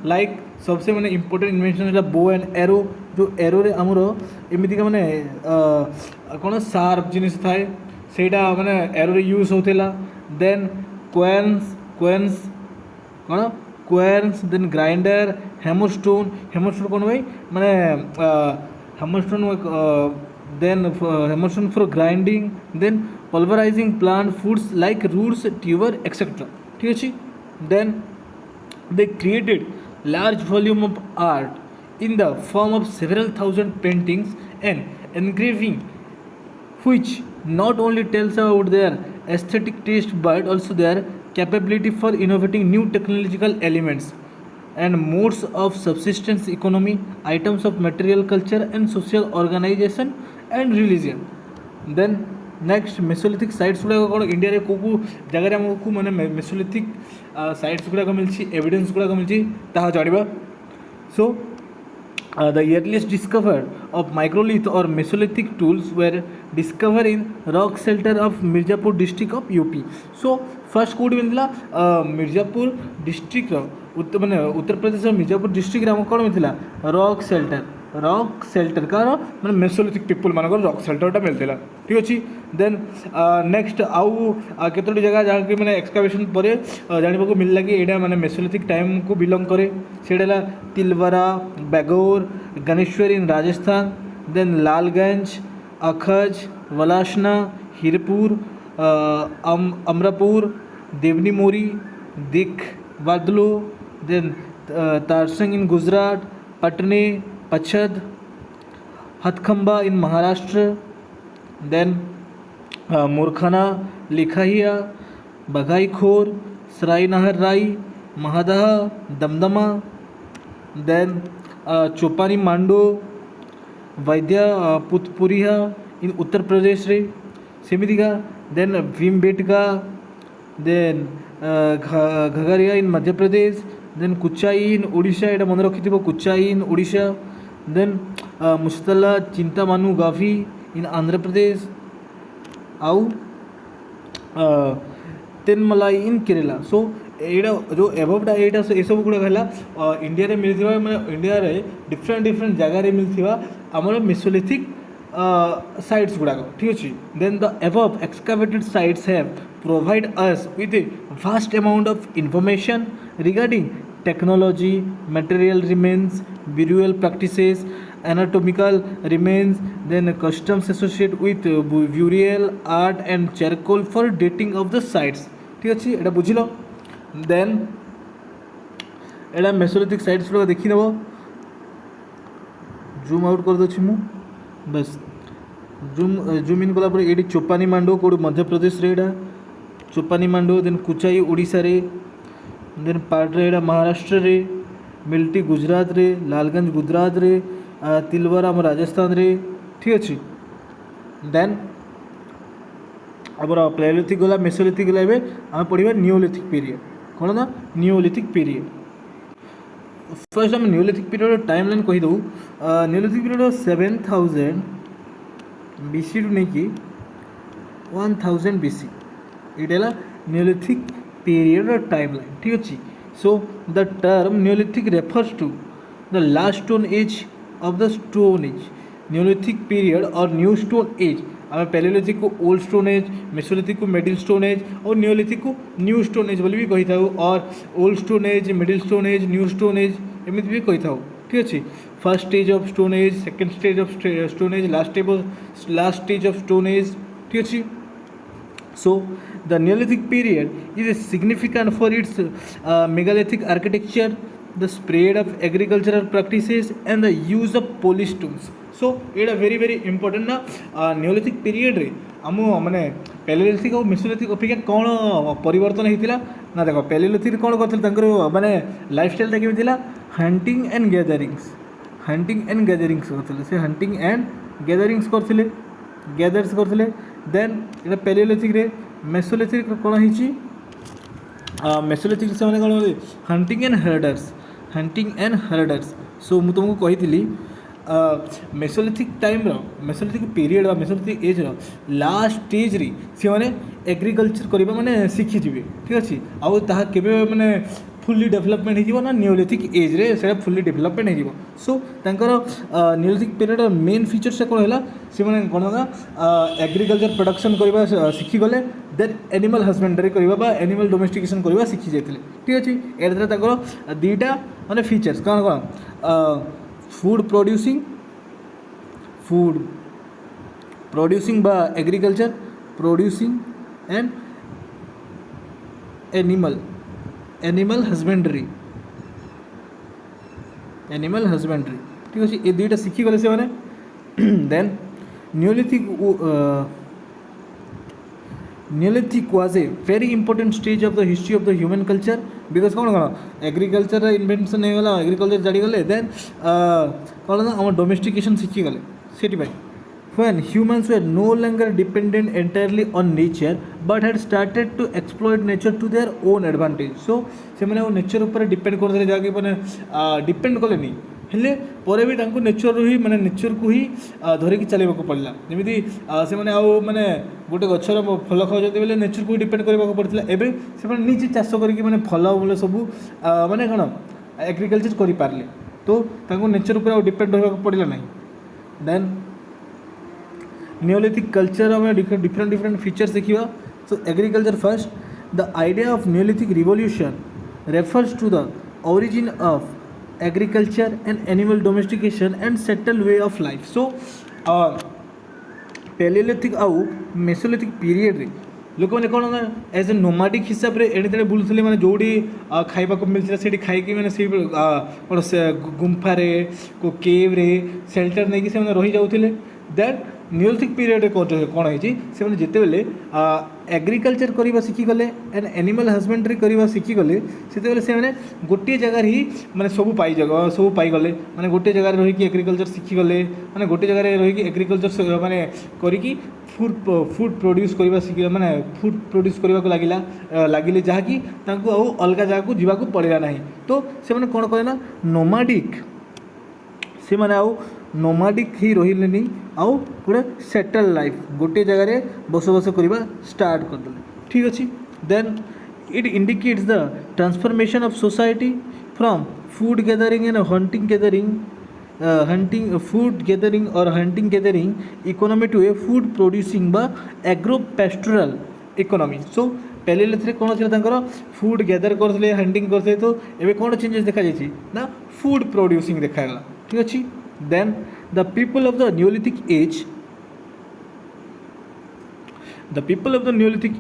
like सबसे मैंने important invention है बो एंड एरो जो एरो रे आमर एमतीका माने कौन शार्प जिनिस थाए सेटा माने एरो रे यूज होता देन क्वेन्स कौन क्वेन्स देन ग्राइंडर हेमरस्टोन कौन भाई माने hammerstone then hammerstone for grinding then pulverizing plant foods like roots, tuber, etc. ठीक अच्छे then they created large volume of art in the form of several thousand paintings and engraving which not only tells about their aesthetic taste but also their capability for innovating new technological elements and modes of subsistence economy, items of material culture and social organization and religion. Then next mesolithic sites गुड़ाक कौन India को जगह आमको मैंने mesolithic sites गुड़ाक मिली evidence गुड़ाक मिली जाना so the earliest discover of microlith और mesolithic tools were discover in rock shelter of Mirzapur district of UP so first कौटी मिलता मिर्जापुर डिस्ट्रिक्ट मैंने उत्तर प्रदेश मिर्जापुर डिस्ट्रिक्ट आम कौन मिलता रॉक शेल्टर कार मैंने मेसोलिथिक पीपल मान रॉक शेल्टरटा मिलता ठीक अच्छे देन नेक्स्ट आउ केतोटी जगह जहाँ कि मैंने एक्सकावेशन पर जानवा मिलला कि यहाँ मैंने मेसोलिथिक टाइम को बिलोंग करे से तिलवारा बैगोर गणेश्वर इन राजस्थान देन लालगंज अखज वलाशना हिरपुर, अमरापुर, देवनी मोरी, दिख वादलो, देन तारसंग इन गुजरात, पटने, पछद, हथखंबा इन महाराष्ट्र, देन मोरखाना, लिखाहिया, बघाईखोर, सराय नहर राई, महादह, दमदमा, देन चोपानी मांडो, वैद्य पुतपुरिया इन उत्तर प्रदेश रे सेमितिका, देन भीमबेटका, देन घगरिया इन मध्य प्रदेश, देन कुचाई इन ओडिशा, एटा मन रखिथिबो कुचाई इन ओडिशा, देन मुस्तला चिंतामानु गाफी इन आंध्र प्रदेश, आउ तेनमलाई इन केरला। सो एटा जो एबवटा एटा ये सब गुड़ा है इंडिया रे मिलथिबा माने इंडिया रे डिफरेंट डिफरेंट जगह रे मिलथिबा हमर मेसोलिथिक साइट्स गुड़ा, ठीक अच्छे। Then the above excavated sites have provide us with a vast amount of information regarding technology, material remains, burial practices, anatomical remains, then customs associated with burial art and charcoal for dating of the sites, ठीक अच्छे एटा बुझिल। Then एटा Mesolithic sites गुड़ा देखी नब, zoom out कर दछि मु बस, zoom in कला ये चोपानी मांडो कौट मध्य प्रदेश रे, एटा चोपानी मांडो, देन कुचाई ओडिशा रे, देन पाटरे एटा महाराष्ट्र रे, मिल्टी गुजरात रे, लालगंज गुजरात रे, तिलवारा आम राजस्थान रे, ठीक अच्छे। देन आम प्लेलिथिक गला, मेसोलिथिक गला, आम पढ़ा नियोलिथिक पीरियड, कौन ना नियोलिथिक पीरियड। फर्स्ट आम नियोलिथिक पीरियड टाइम लाइन कहीदे। नियोलिथिक पीरियड 7000 BC टू नहीं 1000 BC, ये नियोलिथिक पीरियड टाइम लाइन, ठीक अच्छे। So the term neolithic refers to the last stone age of the stone age, neolithic period और new stone age. आम palaeolithic को old stone age, mesolithic को middle stone age और neolithic को new stone age बोली भी कही था, और old stone age, middle stone age, new stone age एमती भी कही था, ठीक अच्छे। First stage of stone age, second stage of stone as, last stage of stone age, ठीक अच्छे। So the Neolithic period is significant for its megalithic architecture, the spread of agricultural practices and the use of polish tools. So ये very very important ना neolithic period रे आम माने Palaeolithic और Mesolithic अपेक्षा कौन परिवर्तन होता ना। देख पैलियोलिथिक कौन करते माने लाइफस्टाइल केमी hunting and gatherings, hunting and gatherings करते, से हंटिंग एंड गैदरिंग्स करते, गैदर्स करते। देन ये पैलियोलिथिक रे, मेसोलिथिक कौन होती, मेसोलिथिक से कौन hunting and herders, hunting and herders. So मुझे तुमको कही mesolithic time mesolithic period mesolithic age last stage रे सी मैंने एग्रिकल्चर करवा माने शिखिजिवे, ठीक अच्छे। आउ ताहा केबे माने फुल्ली डेवलपमेंट हो ना नियोलिथिक एज रे से फुल्ली डेवलपमेंट हो। सो तांकर नियोलिथिक पीरियड मेन फीचर से कौन है से मैंने कौन ना एग्रिकल्चर प्रोडक्शन करवा शिखिगले, देन एनिमल हजबेंडरी करवा एनिमल डोमेस्टिकेशन करवा शिखि जाते, ठीक अच्छे। ए दीटा माने फीचर्स कौन कौन फूड प्रोड्यूसिंग बा agriculture producing and animal husbandry, ठीक अच्छे। ये दुईटा शिखिगले से मैंने। Then Neolithic was a very important stage of the history of the human culture because कौन कौन एग्रीकल्चर इन्वेंशन हो गला, एग्रीकल्चर जाड़गले, देन कौन ना आम डोमेस्टिकेशन शिखिगले से when humans were no longer dependent entirely on nature but had started to exploit nature to their own advantage. So से मैंने वो नेचर ऊपर डिपेंड कर जाके मैंने डिपेंड कले नहीं हेले पर भी नेचर ही मैंने नेचर को ही धरिकी चलने को पड़ा। जमी से मैंने आउ मैंने गोटे गचर फल खाते बेले नेचर को डिपेंड करने पड़ता, एवं से निजे चाष करके मैंने फल मूल सब मैंने कौन एग्रिकल्चर कर पारे, तो नेचर ऊपर डिपेंड रहा पड़ा ना। देन Neolithic culture में different features देखिए। So agriculture first, the idea of Neolithic revolution refers to the origin of agriculture and animal domestication and settled way of life. So Palaeolithic आउ Mesolithic period रे लोक मैंने कौन ना as a नोमाडिक हिसाब से एणे तेणे बुलूले मैंने जोड़ी खाइबा मिलता से खाई मैंने से कौन से गुंफारे को केव रे सेल्टर नहीं कि से रही जाऊे दैट नियोलिथिक पीरियड कौन है से जिते बेले एग्रिकल्चर करवा शिखिगले एंड एनिमल हजबेंड्री करवा शिखिगले से गोटे जगार ही माने सब पाईगले माने गोटे जगार रही एग्रिकल्चर शिखिगले माने गोटे जगार रही एग्रिकल्चर माने करी फूड प्रोड्यूस करवा शिखि माने फूड प्रोड्यूस करने को लगिले जहाँकि अलग जगह को जीवा पड़ा ना तो से कौन कहे ना नोमाडिक से मैंने नोमाडिक ही रही आउ पूरा सेटल लाइफ गोटे जगह बसवास करवा स्टार्ट करदे ठीक अच्छे then it indicates the transformation of society from food gathering and hunting और hunting gathering economy to a food producing बा agro pastoral economy so palaeolithic कौन था फूड गैदर करते हंटिंग करते तो ये कौन चेंजेस देखा जाए ना फूड प्रोड्यूसिंग देखागला ठीक अच्छे then the people of the Neolithic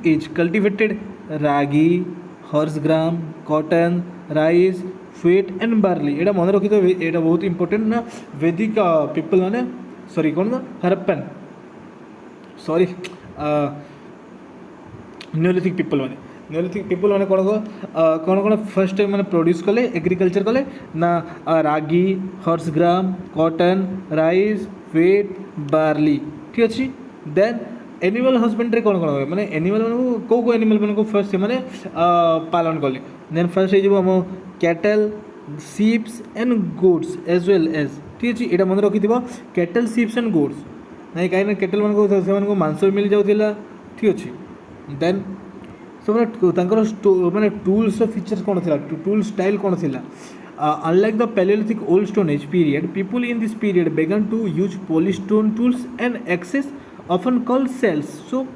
age cultivated ragi, horse gram, cotton, rice, wheat and barley एटा मन रखी तो एटा बहुत इंपोर्टेंट ना वैदिक पीपल माने सॉरी कौन ना हरप्पन सॉरी नियोलिथिक पीपल मैंने कौन फर्स्ट मैंने प्रोड्यूस कले एग्रीकल्चर कले ना रागी हॉर्स ग्राम कॉटन राइस व्हीट बार्ली ठीक अच्छे देन एनिमल हजबेंड्री कौन हुए मैंने एनिमल मान को एनिमल मान को फर्स्ट से पालन कले देन फर्स्ट हो cattle sheeps and goats as well as ठीक अच्छे यहाँ मन रखी कैटल सीप्स एंड गोट्स नहीं कहीं कैटल मान मांस मिल जाऊला ठीक अच्छे देन सो मैंने टूल्स फीचर्स कौन थी टूल स्टाइल कौन थी unlike the palaeolithic old stone age period people in this period began to use polished stone tools and axes often called celts so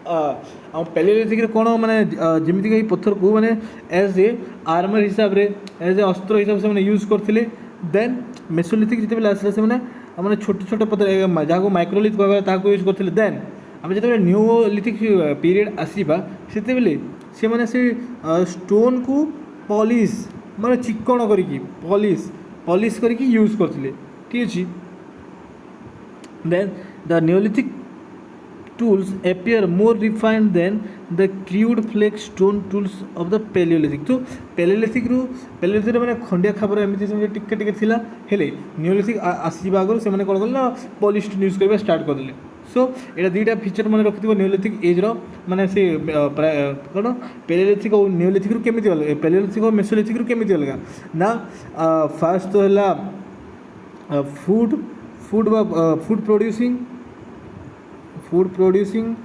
palaeolithic कौन मैंने जमीक पत्थर को मैंने एज ए आर्मर हिसाब से एज ए अस्त्र हिसाब से यूज करते देन मेसोलिथिक जिते आसला से मैंने छोटे छोटे पत्थर जहाँ माइक्रोलिथ कह यूज करते देन आम जो नियोलिथिक पीरियड आसवा से स्टोन को पॉलिश माने चिकण करके पॉलिश करके यूज करते ठीक अच्छे then the neolithic tools appear more refined than the crude flake stone tools of the Paleolithic तो Paleolithic मैंने खंडिया खबर एमती टिके टिके थिला हेले नियोलिथिक आसवा आगर से कौन कले ना पॉलिश यूज करवा स्टार्ट करदे सो ये दुईटा फीचर मन रखि नियोलिथिक एज माने से कौन पैलियोलिथिक और नियोलिथिक केमी अलग पैलियोलिथिक और मेसोलिथिक केमी अलग ना फास्ट तो है फूड प्रोड्यूसिंग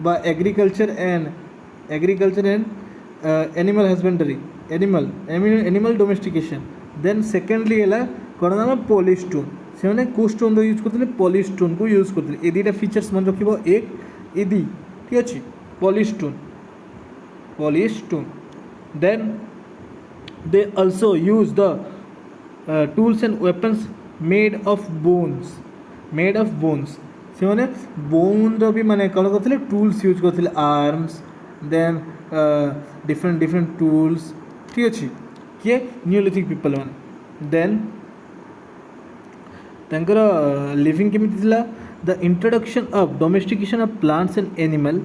बा agriculture and animal husbandry animal domestication then secondly है कौन ना पॉलीस्टोन से मैंने को स्टोन यूज करते पॉलीस्टोन को यूज करते ये दुईटा फीचर्स मन रखिबो एक ये दी ठीक अच्छे polished stone then they also use the tools and weapons made of bones से मैंने बोन भी माने कौन करते टूल्स यूज करते आर्म्स देन डिफरेंट टूल्स ठीक अच्छे किए नियोलिथिक पीपल मैंने देन तंकर लिविंग केमी the introduction of domestication of plants and animal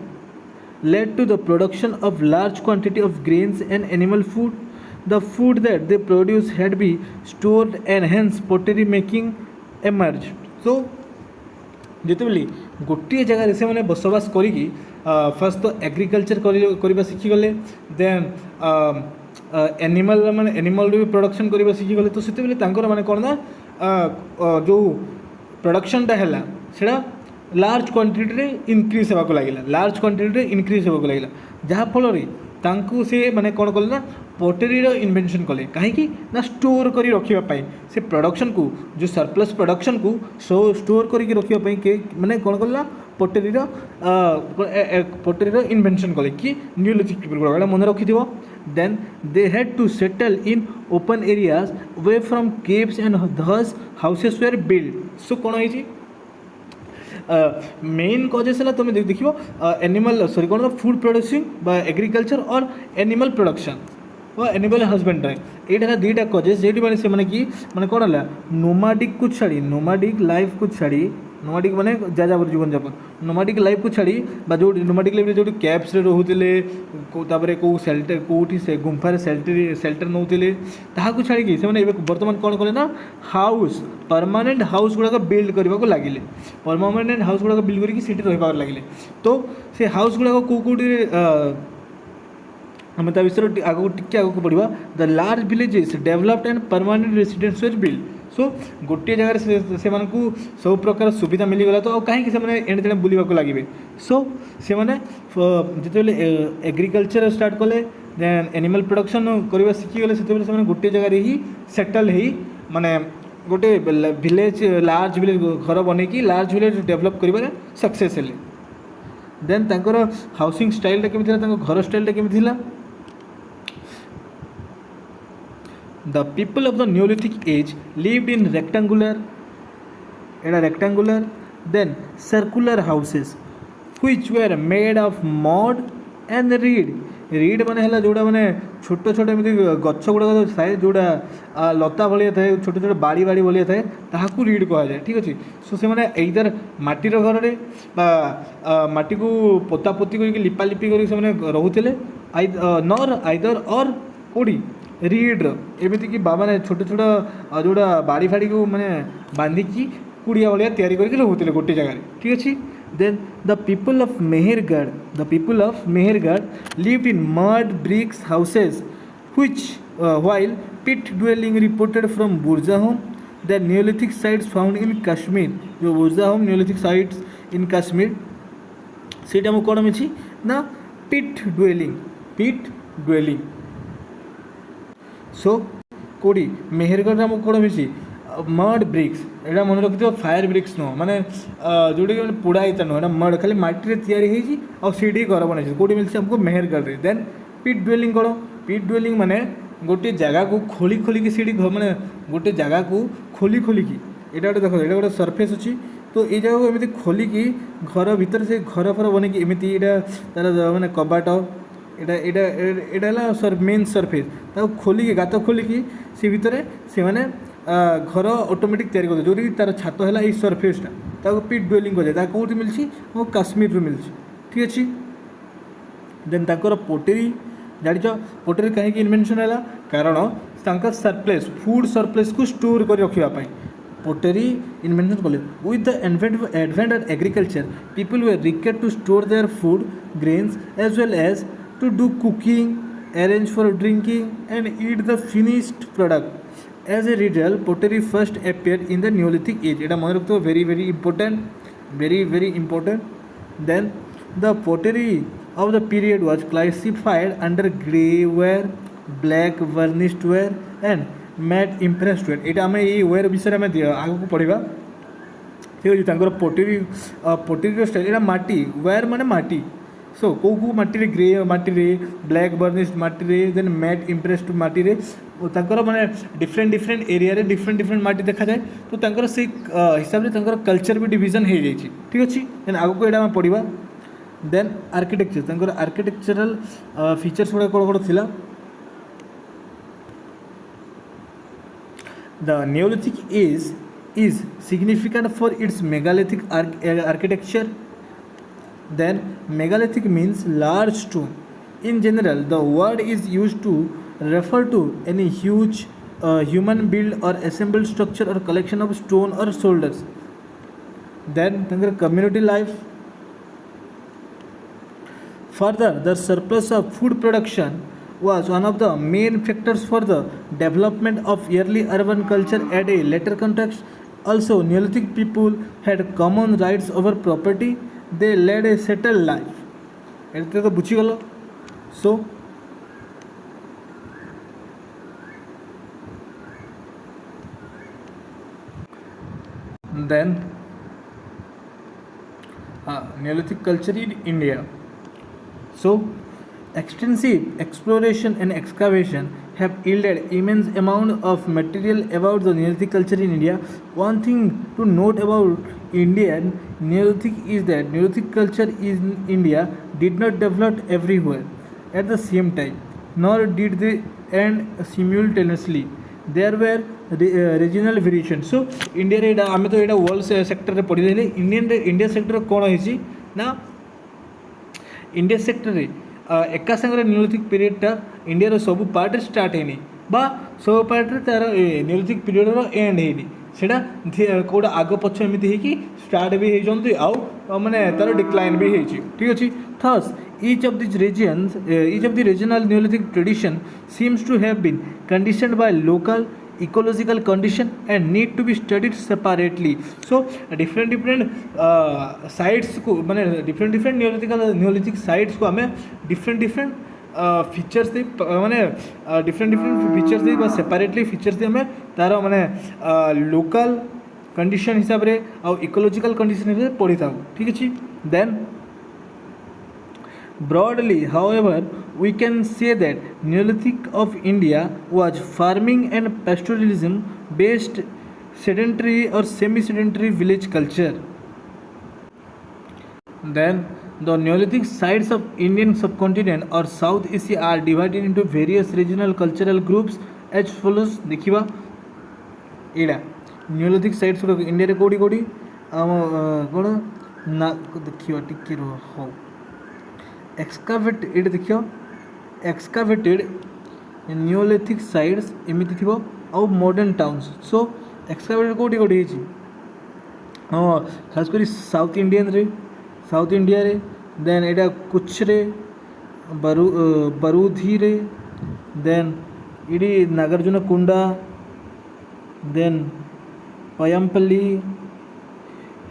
led to the production of large quantity of grains and animal food the food that they produce had be stored and hence pottery making emerge सो जिते गोटे जगह से मैंने बसवास करी first तो agriculture करवा शिखिगले then animal माने animal भी प्रोडक्शन करवा शिखिगले तो से माने कौन ना जो प्रोडक्शनटा है सेटा लार्ज क्वांटिटी इनक्रीज होगा लगे जहाँफल से माने कौन कले ना पटेरी इन्वेंशन कले कहीं ना स्टोर कर रखापी से प्रोडक्शन को जो सरप्लस प्रोडक्शन को स्टोर करके रखापी माने कौन कले ना पटेरी इन्वेंशन कले कि नियोलिथिक पीपल मन रखि then they had to settle in open areas away from caves and thus houses were build so कौन है मेन कजेस है तुम देख एनिमल सॉरी कौन फूड प्रोड्यूसिंग बा एग्रीकल्चर और एनिमल प्रोडक्शन व एनिमल हजबेंड्री ये दुईटा कजेस जेटी मैंने से कि मैंने कौन है नोमाडिक को छाड़ी नोमाडिक लाइफ को छाड़ी नोमाडिक माने जाजाबर जीवन जापन नोमाडिक लाइफ को छाड़ी जो नोमाडिक लाइफ जो कैब्स रोते कौ सेल्टर कौटी से गुंफार सेल्टर नौले ताकू छाड़ी से बर्तमान कौन कले ना हाउस परमानेंट हाउस गुड़ाक बिल्ड करने को लगिले परमानेंट हाउस गुड़ाक बिल्ड करके रही लगिले तो से हाउस गुड़ाक कौ कौटी आम ता विषय आगे टिके आगे पढ़ा the large villages developed and permanent residence were build so गोटे जगार से सब प्रकार सुविधा मिलगला तो कहीं एणे तेणे बुलवाक लगे सो से जो एग्रीकल्चर स्टार्ट कले देन एनिमल प्रोडक्शन करवा शिखीगले से गोटे जगार ही सेटल हो माने गोटे विलेज लार्ज विलेज घर बनईकि लार्ज विलेज डेवलप कर सक्सेस हेले देन तांकर हाउसिंग स्टाइल केमी घर स्टाइल केमी The people of the Neolithic age lived in rectangular, then circular houses, which were made of mud and reed. reed माने हला जोड़ा माने छोटे छोटे एमती गच्छ गुड़ा थाए जोड़ा लता भाया थाए छोटे छोटे बाड़ी बाड़ी भाया थाए ताहाकू रीड कहा जाए ठीक अच्छे सो से मैंने एइदर माटीर घर में माटी को पोता पोती करके लिपालिपि कर रोते नर आइदर और कोड़ी रीड्र एमती कि बाबा ने छोटे छोटा जोड़ा बाड़ी फाड़ी को मैंने बांधिकी कुड़िया भाया तैयारी करके रोते गोटे जगह ठीक अच्छे then the people of Mehrgarh lived in mud bricks houses which while pit dwelling reported from Burzahom the Neolithic sites found in Kashmir जो Burzahom Neolithic sites in Kashmir सेटा मु कोन मिछि ना pit dwelling सो कोड़ी मेहरगढ़ आम कौन मिसी मड ब्रिक्स एटा मन रखि फायर ब्रिक्स नुह माने जोटा कि पोड़ा इता नुह मड खाली माटी तैयारी आठी घर बनाई कौटी मिलती हमको मेहरगढ़ देन पिट ड्वेलिंग कौन पिट ड्वेलिंग माने गोटे जगह को खोली खोलिकी सीढ़ी मैंने गोटे जगह को खोली खोलिकी यहाँ गोटे देख ये गोटे सरफेस अच्छी तो ये जगह को एमती खोलिकी घर भितर से घर फर बनईकि एमती यहाँ तार मैंने कबाट यहाँ मेन सरफेस खोलिकी गात खोलिकी से भितर से मैंने घर ऑटोमेटिक तैयारी करते जोटी तार छात है ये सरफेसटा पिट ड्वेलिंग कहुए कौटी मिली काश्मीर मिली ठीक अच्छे देन तांकर पोटेरी जाच पोटेरी कहीं इन्वेंशन है कारण सरप्लेस फूड सरप्लेस को स्टोर कर रखापी पोटेरी इन्वेंशन कले with the advent of agriculture people were request to store their food grains as well as to do cooking arrange for drinking and eat the finished product. As a result, pottery first appeared in the Neolithic age. It is very important. Then the pottery of the period was classified under grey ware, black varnished ware and matte impressed ware. It आमे ये ware विषय में आगो को पढ़िबा ठीक अछि तांकर pottery style एटा माटी ware माने माटी सो कौ कौ मटी ग्रे मटी ब्लैक बर्निश्ड मटी देन मैट इम्प्रेस्ड मटी माने डिफरेंट एरिया रे डिफरेंट मटी देखा जाए तो से हिसाब से कल्चर भी डिवीजन हो जाए ठीक अच्छे देन आगे को यहाँ पढ़ा देन आर्किटेक्चर आर्किटेक्चरल फीचर्स गुड़ा कौन कौन थिला the Neolithic is significant for its megalithic architecture. Then megalithic means large stone. In general, the word is used to refer to any huge human built or assembled structure or collection of stone or shoulders. Then community life. Further, the surplus of food production was one of the main factors for the development of early urban culture at a later context. Also, Neolithic people had common rights over property. They led a settled life. एते तो बुझी गलो so then Neolithic culture in India. So extensive exploration and excavation have yielded immense amount of material about the Neolithic culture in India. One thing to note about Indian Neolithic is that Neolithic culture in India did not develop everywhere at the same time, nor did they end simultaneously. There were regional variation. So India रे आमे तो एटा world sector रे पढ़ी देले India sector कोन होइछि ना India sector रे एका संगे न्यूलिथिक पीरियडटा इंडिया सब पार्ट स्टार्ट है बा सब पार्ट तार न्यूलिथिक पीरियड एंड है सेटा कौटा आग पछ एमती है कि स्टार्ट भी होती आउ माने तार डिक्लाइन भी होती ठीक अच्छे thus each of the regional Neolithic tradition seems to have been conditioned by local ecological condition and need to be studied separately. So different sites को माने different Neolithic sites को हमें different फीचर्स दे माने different features दे बा separately features दे हमें तार माने local condition हिसाब रे और इकोलॉजिकल कंडीशन रे पढ़ी था ठीक अछि then broadly however we can say that Neolithic of India was farming and pastoralism based sedentary or semi sedentary village culture. Then the Neolithic sites of Indian subcontinent or South Asia are divided into various regional cultural groups as follows. देखिबा एडा Neolithic sites good India रे कोडी कोडी कोन ना देखिबा टिके रो हो एक्सकावेटेड देखियो एक्सकावेटेड न्यूलिथिक साइट्स एमती थी आउ मॉडर्न टाउन्स सो एक्सकावेटेड कोटी कोटी होती हाँ खास कर साउथ इंडिया रे देन एटा कुछ रे बरूधी रे देन इडी नागार्जुन कुंडा देन पयमपल्ली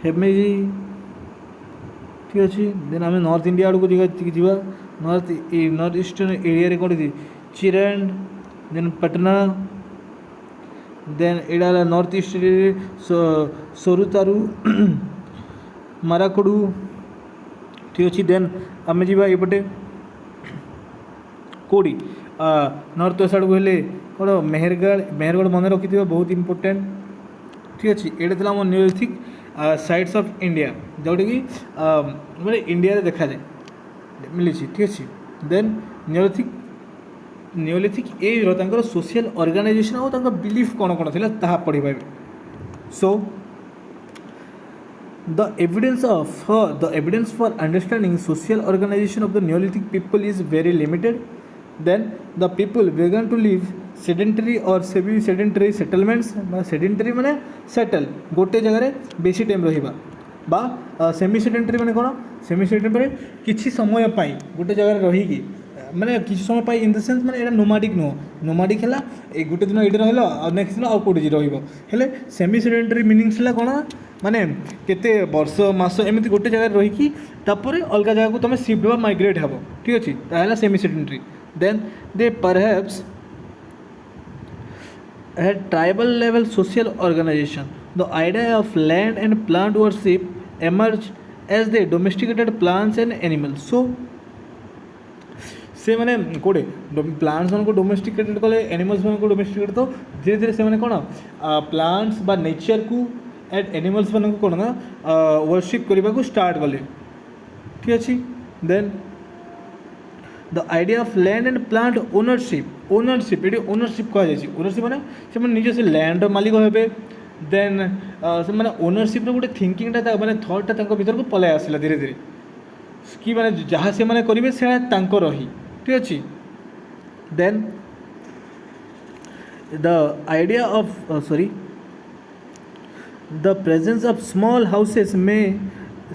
हेमेजी ठीक अच्छे देन आम नॉर्थ इंडिया आड़ को जा नॉर्थ ईस्टर्न एरिया रे कौन चिरंड देन पटना देन एडा नॉर्थ ईस्ट एरिया सोरुतारू माराकोडू ठीक अच्छे देन आम जा एपटे कौड़ी नॉर्थ वेस्ट आड़ को हेले कौन मेहरगढ़ मन रखी बहुत इंपोर्टेंट ठीक अच्छे एटा था न्यूलिथिक साइट्स ऑफ इंडिया जोटा कि मैंने इंडिया देखा जाए मिली ठीक अच्छे देन न्यूलिथिक एजर सोशल ऑर्गेनाइजेशन और बिलीफ कौन कौन थी पढ़ी पाए so the evidence for understanding social organisation of the neolithic people is very limited then the people began to live sedentary और सेमी सेडेंटरी सेटलमेंट्स सेडेंटरी माने सेटल गोटे जगह बेसी टाइम रहिबा बा सेमी सेडेंटरी माने कोन सेमी सेडेंटरी माने किछि समय पाई गोटे जगह रहिकी माने किछि समय पाई इन द सेंस माने एटा नोमाडिक नो नोमाडिक हला ए गोटे दिन एडी रहलो और नेक्स्ट दिन आउ कोडी रहिबो हेले सेमी सेडेंटरी मीनिंग्स हला कोन माने केते वर्ष मास एमिति गोटे जगह रहिकी तापरे अलगा जगह को तमे शिफ्ट बा माइग्रेट हबो ठीक अछि ताहला semi sedentary then they perhaps at tribal level social organization the idea of land and plant worship emerged as they domesticated plants and animals so से माने कोडे प्लांट्स को डोमेस्टिकेटेड कले एनिमल्स को डोमेस्टिकेट तो धीरे धीरे से माने कोन प्लांट्स बा नेचर को एंड एनिमल्स को कोन ना वर्शिप करबा को स्टार्ट कले ठीक अछि then the idea of land and plant ownership ये ओनरशिप कह जाए ओनरशिप मैंने से निज से लैंड मालिक हे देन से मैंने ओनरशिप गोटे थिंकिंगटा मैंने थॉटटा भीतर को पलै आसला धीरे धीरे कि मैंने जहाँ से मैंने करेंगे से रही ठीक अच्छे then the idea of the presence of small houses may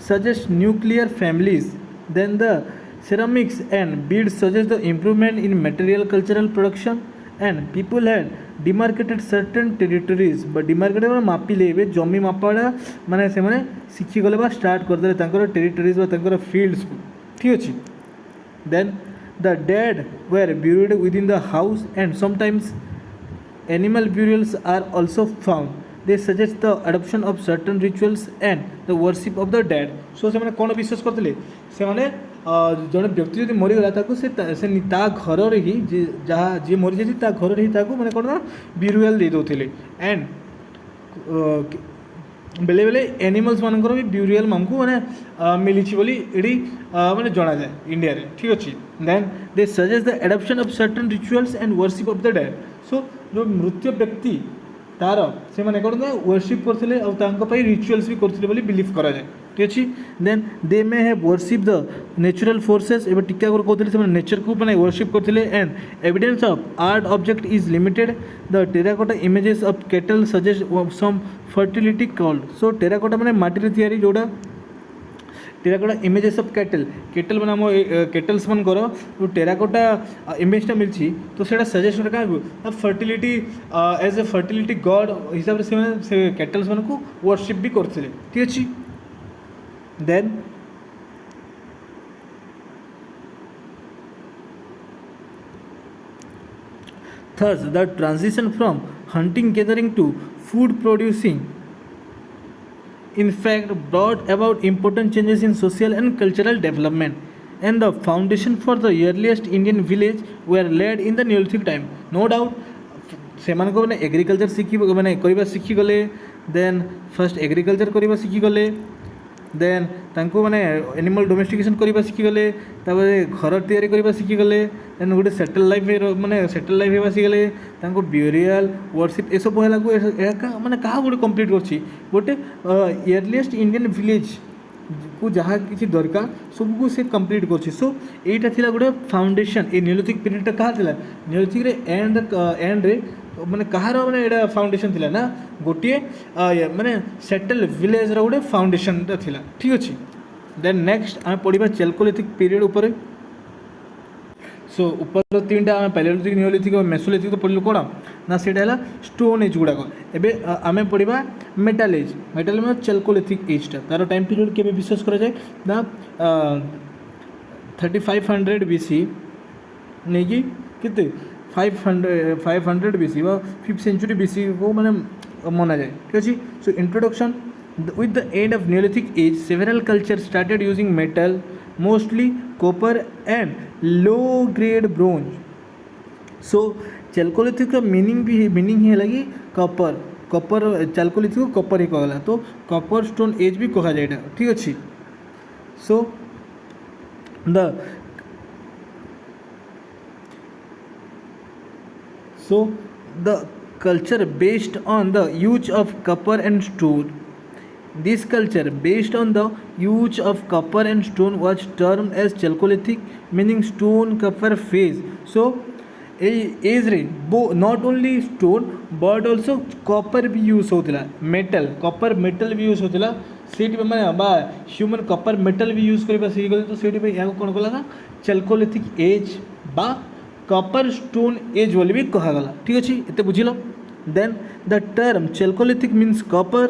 suggest nuclear families then the ceramics and beads suggest the improvement in material cultural production and people had demarcated certain territories but demarcated मापिले ए जमी मापाड़ा माने से माने शिखी गले बा start कर दे तांकर territories बा तांकर फील्ड्स को ठीक अछि then the dead were buried within the house and sometimes animal burials are also found they suggest the adoption of certain rituals and the worship of the dead so से माने कोन विश्वास करतले से माने जड़े व्यक्ति जब मरीगला से घर ही जहाँ जी मरी जाती घर ही मैंने कौन ब्यूरियल दे दौले एंड बेले बेले एनिमल्स मानकर भी ब्यूरियल आमको मैंने मिली बोली ये मैंने जना जाए इंडिया रे ठीक अच्छे then they suggest the adoption of certain rituals and worship of the dead so जो मृत्यु व्यक्ति तार से मैंने कौन वर्शिप करते रिचुअल्स भी करते बिलीव करा जाए ठीक अच्छे then they may have worship the natural forces एवं टिका कहते से नेचर को मैंने वर्शिप करते and evidence of art object is limited the terracotta images of cattle suggest some fertility cult so terracotta मैंने माटी तैयारी जोड़ा terracotta images of cattle cattle मैंने आम केटल्स मन कर जो टेराकोटा इमेजटा मिली तो सेटा सजेस्ट क्या fertility as a fertility god हिसाब से केटल्स मान को वर्शिप भी करते ठीक अच्छे then thus the transition from hunting gathering to food producing in fact brought about important changes in social and cultural development and the foundation for the earliest Indian village were laid in the Neolithic time no doubt से मैंने agriculture शिखी मैंने करवा शिखी गले then first agriculture करवा शिखी गले then तांको माने animal domestication करवा शिखीगले घर तैयारी करवा शिखीगले देन गोटे सेटल लाइफ माने सेटल लाइफ होगा शिखीगले तांको ब्यूरियल वर्शिप ये सब है माने क्या गोटे कंप्लीट करछि गोटे अर्लीस्ट इंडियन विलेज को जहाँ किसी दरकार सबको से कंप्लीट करछि सो एटा थिला गोटे फाउंडेशन ए नियोलिथिक पीरियड कहा थिला नियोलिथिक रे एंड रे माने कहार माने एटा फाउंडेशन थिला ना गोटे माने सेटल विलेज रो गोटे फाउंडेशन थिला ठीक अछि देन नेक्स्ट आम पढ़ा चेल्कोलिथिक पीरियड ऊपर सो ऊपर तीन आम पैलियोलिथिक नियोलिथिक और मेसोलिथिक तो पढ़लु कौन ना से स्टोन एज गुड़ाक एवं आम पढ़ा मेटाल एज मेटाल में चेल्कोलिथिक एजटा तार टाइम पीरियड के विश्वास करा जाए ना 3500 BC नहीं कि कितने 500 BC व 5th century BC को मैंने मना जाए ठीक अच्छे so introduction with the end of Neolithic age several cultures started using metal mostly copper and low grade bronze so chalcolithic का मीनिंग है लगी कॉपर chalcolithic को कॉपर ही कहला तो कॉपर स्टोन एज भी कहा जाए ठीक अच्छे सो the culture based on the use of copper and stone this culture based on the use of copper and stone was termed as chalcolithic meaning stone copper phase so age रे not only stone but also copper भी use होता metal copper metal भी use होता से मैंने बा human copper metal भी use करवा सीखी गले तो से कौन कला चेल्कोलिथिक एज बा कॉपर स्टोन एज बोली भी कहगला ठीक अच्छे ये बुझल then the term chalcolithic means copper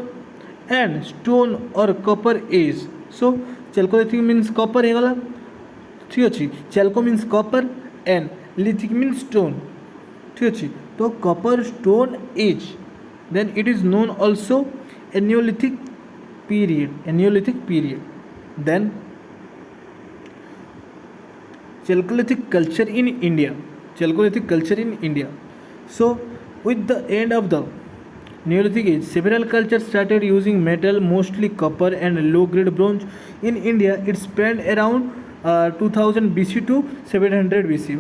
and stone और copper age so chalcolithic means copper हो गला ठीक अच्छे chalco means copper and lithic means stone ठीक अच्छे तो copper stone age then it is known also eneolithic period then Chalcolithic culture in India so with the end of the Neolithic age several cultures started using metal mostly copper and low grade bronze in India it spanned around 2000 BC to 700 BC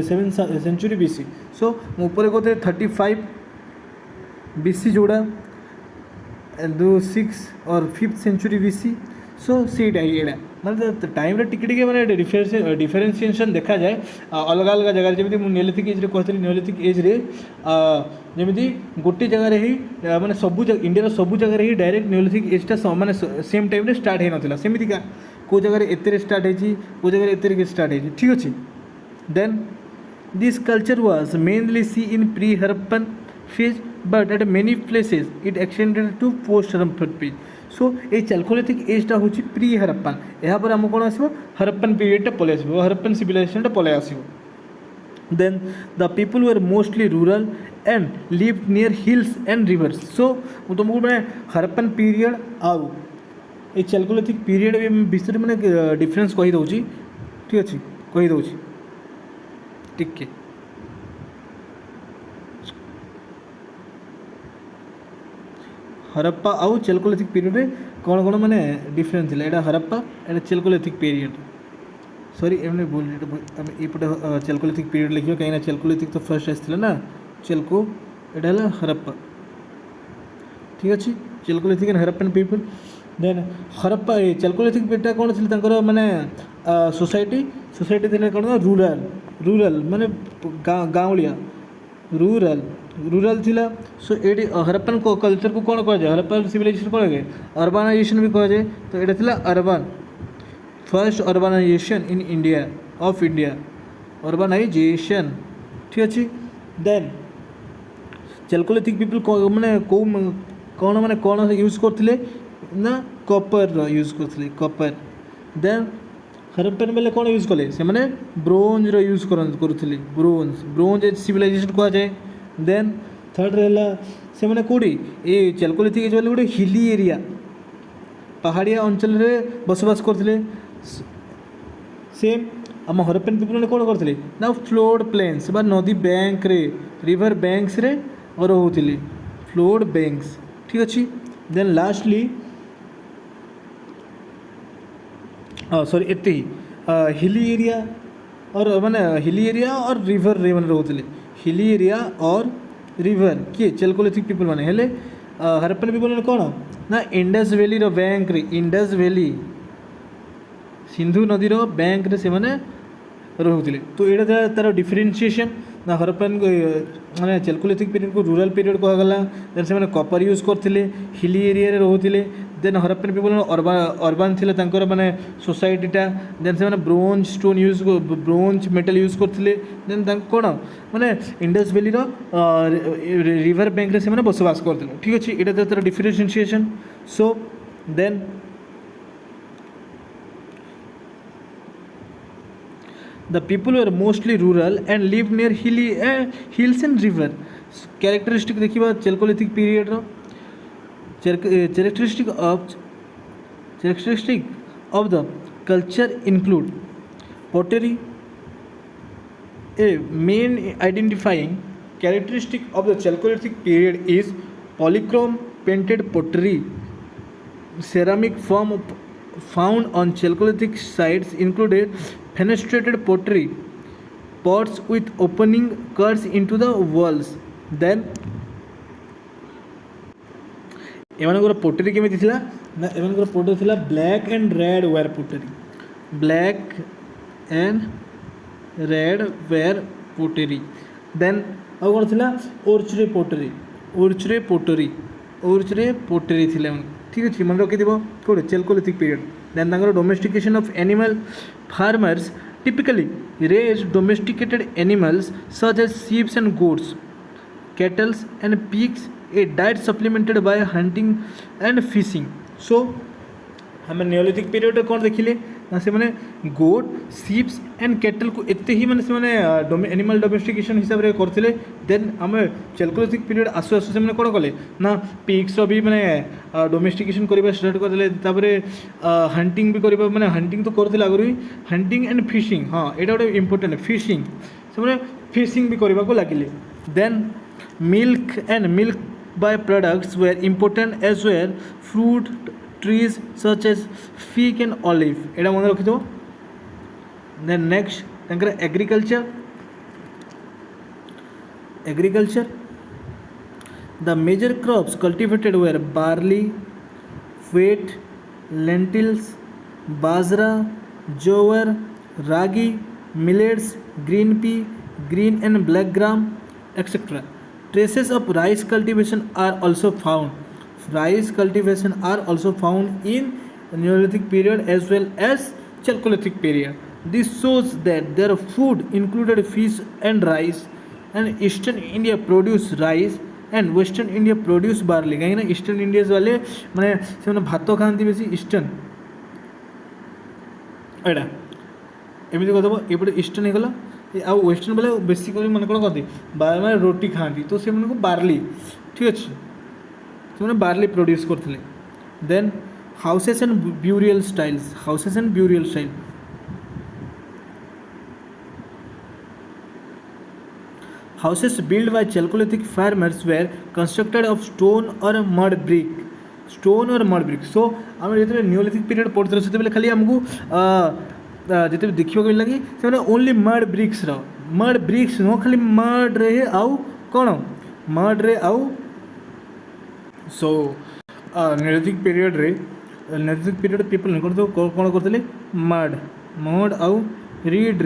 7th century BC so ऊपर कहते 35 BC जोड़ा 6 और 5th century BC सो सीटा ये मतलब time टिके मैंने डिफरेन्सीएसन देखा जाए अलग अलग जगह जमी नियोलिथिक एज कहते नियोलिथिक एज रे जमी गोटे जगार ही मैंने सब इंडिया सब जगह ही डायरेक्ट नियोलिथिक एजटा मैंने सेम टाइम रे स्टार्ट होना सेमती कौ जगह एत स्टार्ट होती कौ जगह एत स्टार्ट होती ठीक अच्छे then this culture was mainly see in pre Harappan phase but at many places it extended to post Harappan phase so ये चेल्कोलिथिक एजटा हूँ प्री हरप्पन यापर आम कौन आसो हरप्पन पीरियडटा पलि आस हरप्पन सिविलाइजेशनटा पलि आस then the people were mostly rural and lived near hills and rivers so तुमको मैं हरप्पन पीरियड आउ ये चेल्कोलिथिक पीरियड विषय मैंने डिफरेन्स कहीदे ठीक अच्छे कहीदे टिके हरप्पा आउ चेलकोलिथिक पीरियड रे कौन कौन माने डिफरेंस थिला एटा हरप्पा एटा चेलकोलिथिक पीरियड सॉरी एमने बोल एपटे चेलकोलिथिक पीरियड लिखियो कहीं चेलकोलिथिक तो फर्स्ट आसला ना चेलको एटा हला हरप्पा ठीक अच्छे chalcolithic and Harappan people then Harappa chalcolithic period कौन थी तांकर माने सोसाइटी सोसाइटी थी कौन रूराल रूराल माने गाँवलिया रूराल रूराल थिला सो ये हरप्पन को कल्चर को कौन कह जाए हरप्पन सिविलाइजेशन कौन कहे अर्बानाइजेशन भी कह जाए तो ये थिला urban first urbanisation in India of India urbanisation ठीक अच्छे देन चेलकोलिथिक पीपल माने कौन माने कौन यूज करते ना कपर यूज करते कपर देन हरप्पन बेले कौन यूज कले से माने ब्रोंज यूज करुले ब्रोंज ब्रोंज एज सिविलाइजेशन कह जाए देन थर्ड रहा से मैंने कौटी ये चेलकोलिथिक एज गोटे हिली एरिया पहाड़िया अंचल बसवास करते सेम आम हरप्पन पीपल मैंने कौन करते ना फ्लोड प्लेन्स बा नदी बैंक रे रिवर बैंक्स रे रोते फ्लोड बैंक्स ठीक अच्छे देन लास्टली सॉरी एते ही हिली एरिया और माने हिली एरिया और रिवर रे मैंने रोते हिली एरिया और रिवर किए चेलकोलिथिक पीपल मैंने हेले हरप्पन पीपल मैंने कौन ना इंडस वैली रो बैंक रे इंडस वैली सिंधु नदी रो बैंक रे से माने रोते तो ये तार डिफरेन्सीएसन ना हरप्पन माने चेलकोलिथिक पीरियड को रूरल पीरियड कहगला देन से माने कपर यूज करते हिली एरिया रोते देन हरप्पन पीपल अर्बान थिले तांकर माने सोसाइटीटा देन से माने bronze stone use bronze metal use करते देन कौन माने इंडस वैली रो रिवर बैंक रे से माने बसवास करते ठीक अच्छे ये तार differentiation so then the people were mostly rural and lived near hills and river characteristic देखिबा चेलकोलिथिक पीरियड रो characteristic of the culture include pottery a main identifying characteristic of the Chalcolithic period is polychrome painted pottery ceramic form found on Chalcolithic sites included fenestrated pottery pots with opening cuts into the walls then एमानकर pottery केमी थिला ना एमानकर pottery थिला black and red ware pottery black and red ware pottery then आ कौन थिला ochre pottery थिला ठीक अच्छे मन रखी कौटे चेलकोलिथिक पीरियड देन तांकर domestication of animal farmers typically raised domesticated animals such as sheep and goats cattle and pigs a diet supplemented by hunting and fishing so हमें नियोलिथिक पीरियड रे कौन देखिले ना से माने गोट सीप्स एंड कैटल को एते ही माने से माने एनिमल डोमेस्टिकेशन हिसाब रे करथिले देन हमें चेलकोलिथिक पीरियड आसु आसु से माने कोन कले ना पिग्स भी माने डोमेस्टिकेशन करबा स्टार्ट करथिले तापरे हंटिंग भी करबा माने हंटिंग तो करथिले आगु हंटिंग एंड फिशिंग हां एटा गोटे इंपोर्टेंट फिशिंग से माने फिशिंग भी करबा को लागिले then milk by products were important as well fruit trees such as fig and olive एटा मन रखि दो then next तंकर agriculture the major crops cultivated were barley wheat lentils bajra jowar ragi millets green pea green and black gram etc traces of rice cultivation are also found in Neolithic period as well as Chalcolithic period. This shows that their food included fish and rice, and Eastern India produced rice and Western India produced barley. कहीं ना Eastern India वाले माने से माने भातो खाती बेसी Eastern एटा एमती कह दब एपटे Eastern हो गला आ वेस्टर्न बेले बेसिकली मन कौन कहते माने रोटी खाती तो से को बार्ली ठीक अच्छे से बार्ली प्रोड्यूस करते then houses and burial style Houses built by Chalcolithic farmers were constructed of stone or mud brick. Stone or mud brick. So आम जो नियोलिथिक पीरियड पढ़ते से खाली आमको जिते देखा मिलला कि से ओनली मड ब्रिक्स नो खाली मड रे आउ कौन मड रे आउ सो नियोलिथिक पीरियड पीपल कौन करते मड आउ रीड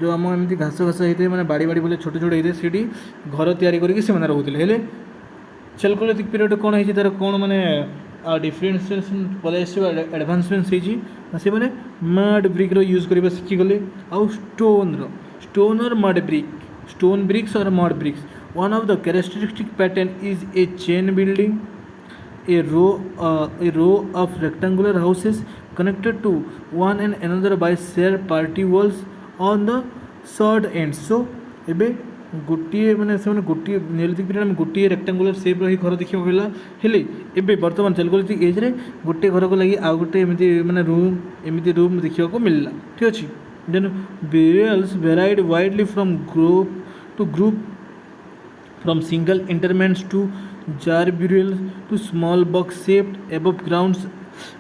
जो आम एमती घास होते मैंने बाड़ी बोले छोटे छोटे होते से घर तैयारी करके रोते चेल्कोलिथिक पीरियड कौन है तार कौन मैंने डिफरेन्सिएसन पलि एडभांसमेंट से मैंने मड ब्रिक यूज करवा शिखिगले आउ स्टोन और मड ब्रिक स्टोन ब्रिक्स और mud bricks one of the characteristic pattern is a chain building a row of rectangular houses connected to one and another by shared party walls on the short ends. So एबे गोटे मैंने से गोटे Neolithic period में गोटे rectangular सेप रही घर देखा मिला हेले एबे वर्तमान चेल्कोलिथिक एज रे गोटे घर को लगी आ गोटे एमती मैंने रूम देखा को मिलला ठीक अच्छे. Then burials varied widely from group to group, from single interments to jar burials to small box shaped above grounds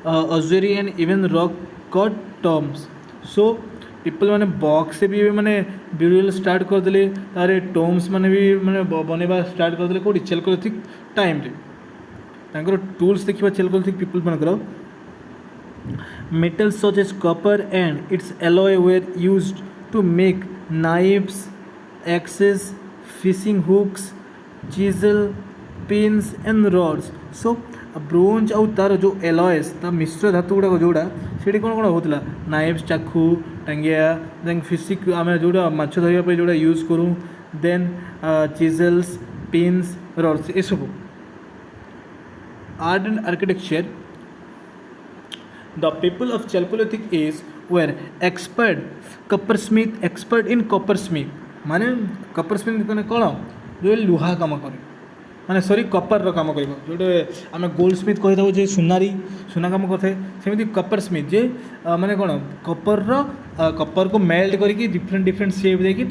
ossuary and even rock cut tombs. So people मैंने बॉक्स से भी मैंने ब्यूरियल स्टार्ट करदे तार Tombs मैंने भी मैंने बनवा स्टार्ट करदे कौटी चेल्कोलिथिक टाइम रे टूल्स देखा चेल्कोलिथिक पीपल मनकर metals such as copper and its alloy were used to make knifes axes fishing hooks chisel pins and rods. So bronze आउ तार जो एलॉयस ता मिश्र धातु गुड़ाक जोड़ा से कौन कौन होता नाइफ्स चाकू टांगिया देन फिशिक आम जोड़ा माछ धरने जोड़ा यूज करूँ देन चिजल्स पिन्स रॉड्स ये सब. Art and architecture the people of chalcolithic age were expert in coppersmith माने कॉपरस्मिथ माने कौन जो लुहा काम करे माने सॉरी कपर काम कर जोटे आम गोल्ड स्मिथ कही था जे सुना काम करते सेमती कपर स्मिथ जे माने कौन कपर को मेल्ट करके डिफरेंट शेप देकी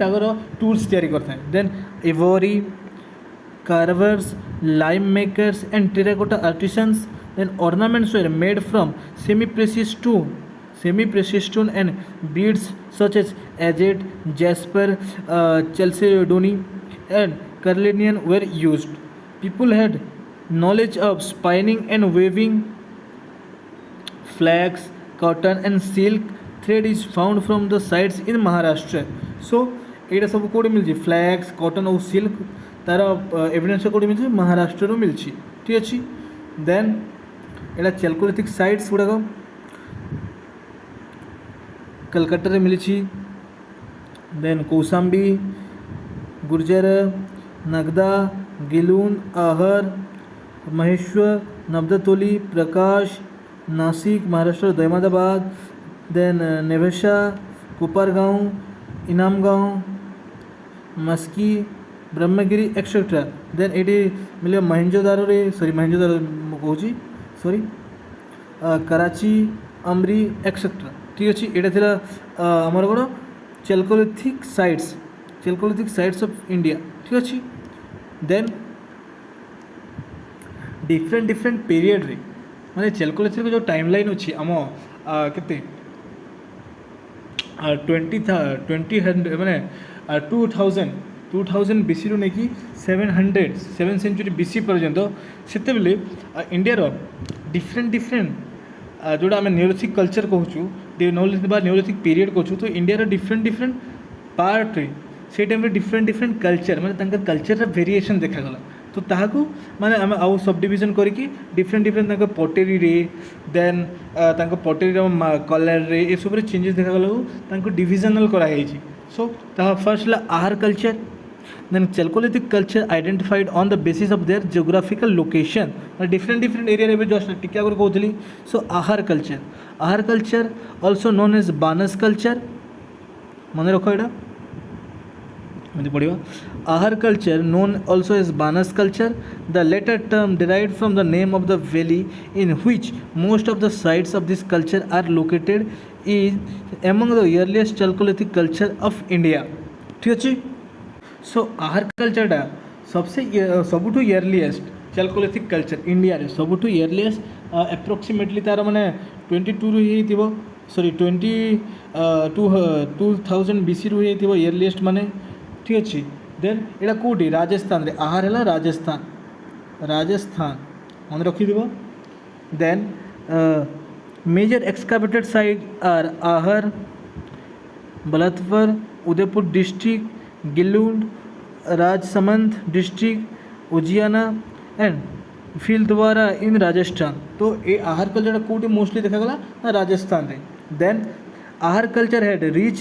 टूल्स तैयारी करते हैं. Then ivory carvers lime makers and terracotta artisans. Then ornaments were made from semi precious stone and beads such as agate jasper chalcedony and carnelian were used. People had knowledge of spinning and weaving. Flax, cotton and silk thread is found from the sites in Maharashtra. So ये सब कौटे मिलची flax cotton और silk तार evidence कौटे मिलची महाराष्ट्र मिलची ठीक अच्छे. देन यहाँ चेल्कोलिथिक साइट्स गुड़ाक कलकत्ता मिली. Then Kaushambi Gurjar Nagda Gilund Ahar Maheshwar Navdatoli Prakash Nasik Maharashtra Daimabad then Nevasa Kopargaon Inamgaon Maski Brahmagiri etcetera. Then ये मिले महेंजोदारो कहूँ सॉरी कराची अमरी एक्सेट्रा ठीक अच्छे. यहाँ थी आमर कौन चेल्कोलिथिक साइट्स ऑफ इंडिया ठीक अच्छे. देन डिफरेंट पीरियड रे माने चेल्कोलिथिक जो टाइमलाइन अच्छी आम के 20 माने 2000 बीसी रू नहीं 7 सेंचुरी बीसी पर्यंत से इंडिया डिफरेंट जोड़ा आम नियोलिथिक कल्चर कहूँ नियोलिथिक पीरियड कहूँ तो इंडिया डिफरेंट पार्ट रे से टाइम डिफरेंट कल्चर माने कल्चर वेरिएशन देखागला. तो ताकू माने आम आउ सब डिविजन करके डिफरेंट पटेरी रे देन पटेरी कलर रे ये सब चेंजेस देखागला डिविजनल कराई. So first Ahar culture. Then chalcolithic culture identified on the basis of their geographical location different area रे जस्ट टिके आगे कहूली. So Ahar culture also known as Banas culture मन रख यहाँ पढ़ा. Ahar culture, known also as Banas culture, the latter term derived from the name of the valley in which most of the sites of this culture are located, is among the earliest Chalcolithic culture of India. ठीक है. सो आहार कल्चरटा सबसे सबुठू इयरलीएस्ट Chalcolithic culture India रे सबुठू इयरलीएस्ट approximately तार माने 22 रु ही थिबो sorry 2000 BC रु ही थिबो इयरलीएस्ट माने ठीक अच्छे देन एटा कोटी राजस्थान रे आहार है राजस्थान मन रखी then major excavated site are Ahar Balathal Udaipur district Gilund Rajsamand district Ojiyana and Bhilwara in Rajasthan. तो ये आहार कल्चर कौटी मोस्टली देखा ना राजस्थान रे। Then Ahar culture had rich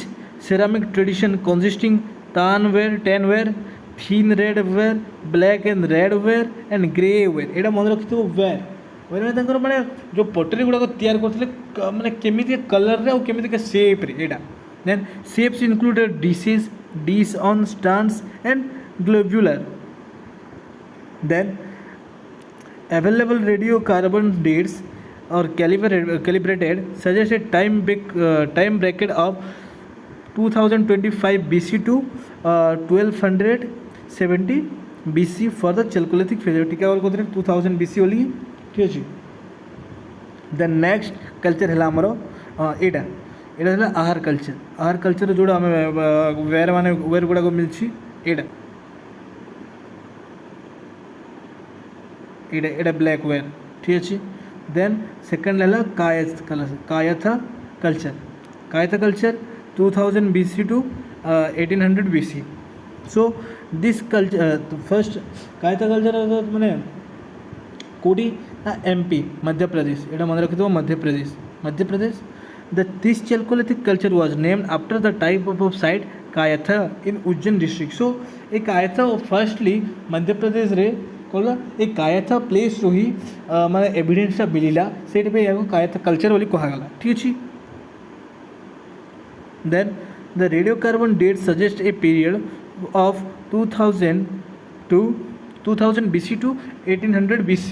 ceramic tradition consisting tan ware thin red ware black and red ware and grey ware. यहाँ मन रखी वेयर वेयर में माने जो पटरी गुड़ाक तैयार करते माने केमिति कलर रे और केमिति शेप रे एटा। Then shapes included dish on stands and globular. Then available radio carbon dates or calibrated suggest a time bracket of 2025 BC to 1270 BC for the Chalcolithic phase। ठीक है और कहते 2000 BC ओली ठीक अच्छे। देन नेक्स्ट कल्चर है आमर एटा एटा आहार culture जोड़ा आम वेयर माने where गुड़ाक मिलची Etah Etah black where ठीक अच्छे। देन सेकेंड है Kayatha culture 2000 BC to 1800 BC। So this culture first Kayatha culture माने कोडी ना MP मध्य प्रदेश एटा मन रखी Madhya Pradesh this chalcolithic culture was named after the type of site Kayatha in Ujjain district. So ये कायथा फर्स्टली मध्य प्रदेश रे कौन ये कायथा प्लेस रू ही माने एविडेंसटा मिलला से कायथा कल्चर बोली कहगला ठीक अच्छे। Then the radiocarbon date suggest a period of 2000 BC to 1800 BC।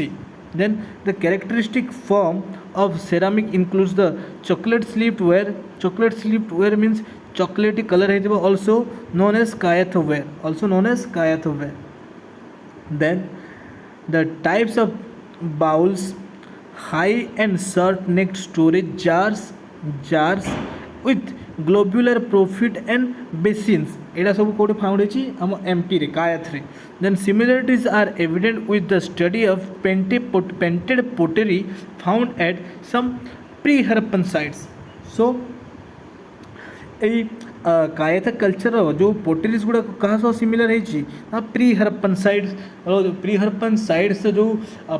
Then the characteristic form of ceramic includes the chocolate sleeved ware means chocolatey color है also known as kayatha ware। Then the types of bowls high and short necked storage jars with globular profit and basins एटा सब code found होची हम MP रे कायथ रे। Then similarities are evident with the study of painted pottery found at some pre Harappan sites. So ए Kayatha culture जो potteries गुड़ा क्या सब सिमिलर है प्री हरप्पन साइड्स जो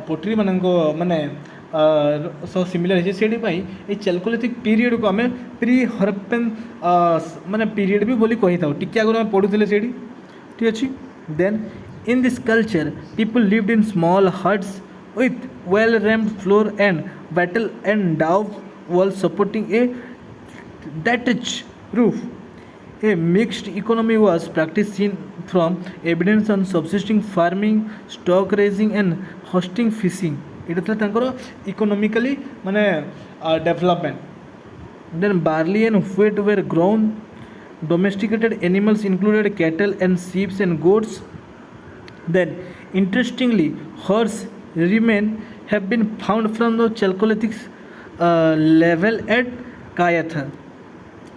पोटरी माने सब सिमिलर है से चैल्कोलिथिक पीरियड को आम प्री हरप्पन माने पीरियड भी बोली कही था टी आगे आम पढ़ुले से ठीक अच्छे। Then in this culture people lived in small huts with well rammed floor and wattle and daub wall supporting a detached roof। A mixed economy was practiced seen from evidence on subsisting farming, stock raising and hosting fishing। এটা ଥିଲା ତାଙ୍କର economically ମାନେ development. Then barley and wheat were grown। Domesticated animals included cattle and sheep and goats। Then interestingly horse remains have been found from the Chalcolithic level at Kayatha।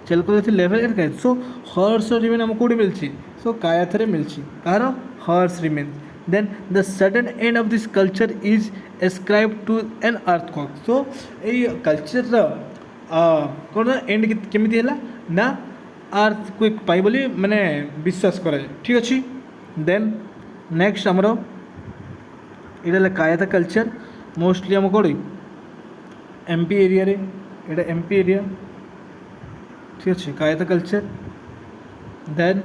Chalcolithic level at Kayath. So horse remain आम कौटी मिलची so कायथे मिलची कार horse remain. Then the sudden end of this culture is ascribe to an earthquake. So ये culture कौन and केमिति हैला ना अर्थक्वेक पाई बोली माने विश्वास करा ठीक अच्छे। देन नेक्स्ट आमर ये कायथा कल्चर मोस्टली आम कौड़ी MP एरिया रे एटा MP एरिया ठीक अच्छे Kayatha culture. Then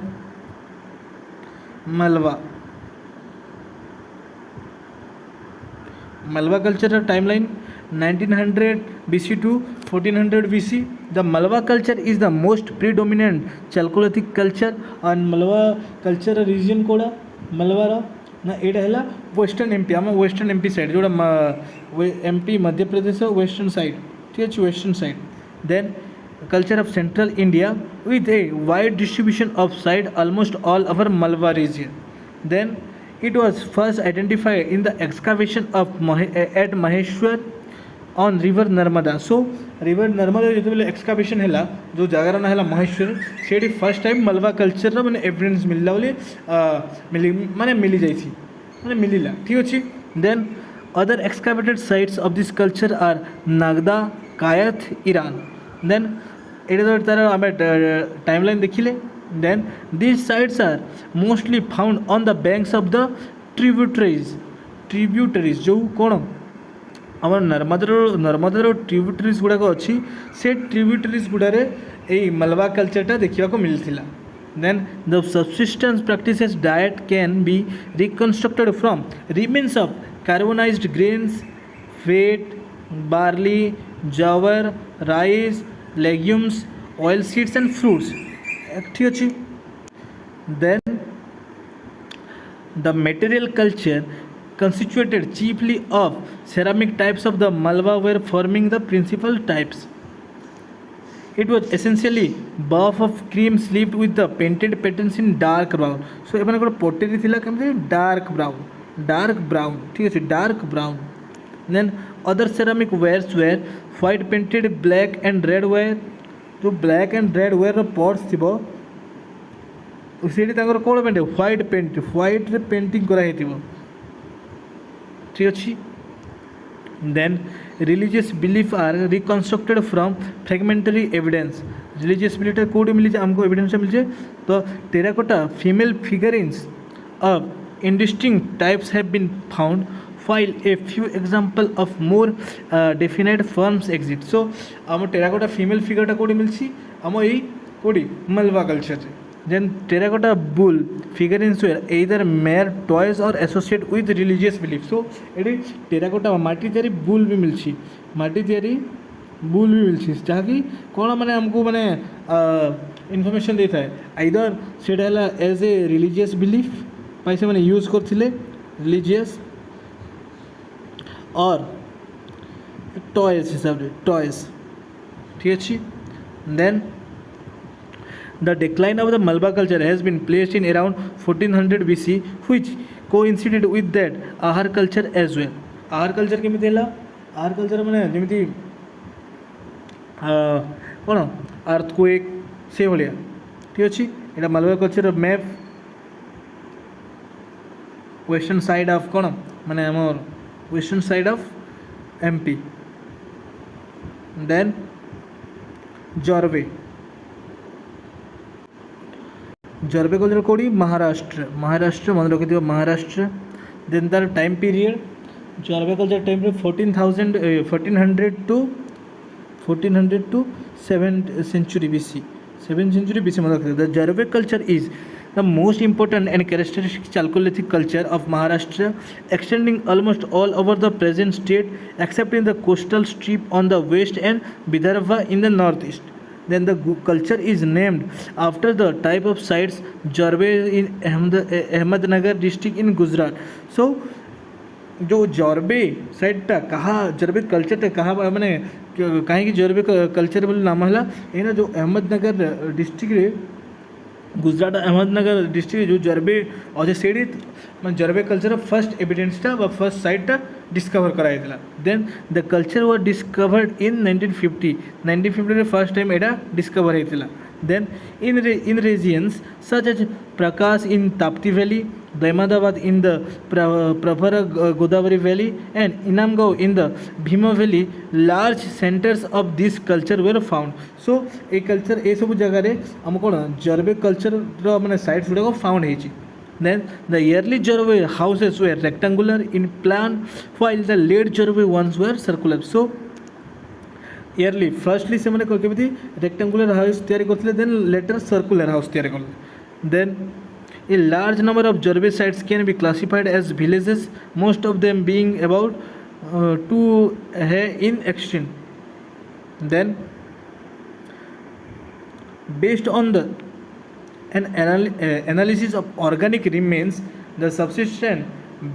Malwa culture timeline 1900 BC to 1400 BC। The Malwa culture is the most predominant chalcolithic culture और मलवा कल्चर रीजन कोड़ा मलवार ना एटा है वेस्टर्न MP आम वेस्टर्न MP साइड जोड़ा MP Madhya Pradesh western side ठीक अच्छे western side. Then culture of central India with a wide distribution of site almost all over Malwa region. Then it was first identified in the excavation of at Maheshwar on river Narmada. So river Narmada जो excavation है जो जगह ना है महेश्वर से first time मलवा culture मैंने evidence मिलला बोले माने मिली जाई थी माने मिलिला ठीक अच्छे. Then other excavated sites of this culture are Nagda Kayatha Eran. Then ये तार आम टाइमलाइन देखिले. Then this sites are mostly found on the banks of the tributaries जो कौन आम नर्मदार ट्रिब्यूटरीज गुड़ाक अच्छी से ट्रिब्यूटरीज गुड़े यही मलबा कल्चरटा देखा मिलता. Then the subsistence practices diet can be reconstructed from remains of carbonized grains, wheat, barley, jowar, rice, legumes, oil seeds and fruits. ठीक अच्छी. Then the material culture constituted chiefly of ceramic types of the Malwa were forming the principal types. It was essentially buff of cream sleeved with the painted patterns in dark brown. So एमान को pottery थिला केमते dark brown ठीक है dark brown. Then other ceramic wares were white painted black and red ware. जो black and red ware row pots थिबो उसेडी तांकर कोन paint white रे painting करा हेतिबो ठीक अछि. Then religious belief are reconstructed from fragmentary evidence. Religious belief Kaut मिली आमको evidence मिले तो terracotta female figurines of indistinct types have been found while a few example of more definite forms exist. So आम terracotta female figure टा कौट मिलछि आम यही कौटी मलवा culture. Then terracotta bull figurines were either mere toys or associated with religious belief. So ये terracotta माटी तैयारी bull भी मिलची माटी तैयारी bull भी मिलची जहाँकि कौन माने हमको माने इन्फॉर्मेशन देता है आइदर सेट है एज ए रिलीजियस बिलीफ पैसे मैंने यूज़ करथिले रिलीजियस और टॉयज हिसाब से टॉयज ठीक अच्छी. Then the decline of the Malwa culture has been placed in around 1400 BC, which coincided with that Ahar culture as well. Ahar culture केमिति हैला Ahar culture माने जेमिति कोन अर्थक्वेक से भलिया ठीक अछि. एटा Malwa culture map western side of cone माने हमर western side of MP. Then Jorwe culture कौड़ी महाराष्ट्र मन रखि महाराष्ट्र. देन तार time period Jorwe culture time 1400 to 7th century BC 7th century BC मन रखि. The Jorwe culture is the most important and characteristic Chalcolithic culture of Maharashtra, extending almost all over the present state except in the coastal strip on the west and Vidarbha in the northeast. Then the culture is named after the type of sites Jarve in Ahmednagar district in Gujarat. So जो जॉर्बे साइडटा कहा जॉर्बे कल्चरटा कहा मैंने कहीं जॉर्बे culture बोले नाम है ये जो अहमदनगर डिस्ट्रिक्ट रे गुजरात अहमदनगर डिस्ट्रिक्ट जो जॉर्बे अच्छे से मैं जॉर्बे कल्चर फर्स्ट एविडेंसटा फर्स्ट साइटटा डिस्कवर कराइला. Then the culture was discovered in 1950 रे फर्स्ट टाइम एटा डिस्कवर होइतिला. Then in regions such as Prakash in Tapti Valley, Daimadabad in the Pravara Godavari Valley and Inamgaon in the Bhima Valley, large centers of this culture were found. So a culture ए सब जगह रे हम कोन जर्बे culture रो माने sites गुडा को found हेची. Then the early Jorve houses were rectangular in plan while the late Jorve ones were circular. So yearly firstly से मैंने केमिति रेक्टेंगुलर हाउस तैयारी करथिले देन लेटर सर्कुलर हाउस तैयारी करले. Then a large number of Jorve sites can be classified as villages, most of them being about 2 in extent. Then based on the analysis of organic remains, the subsistence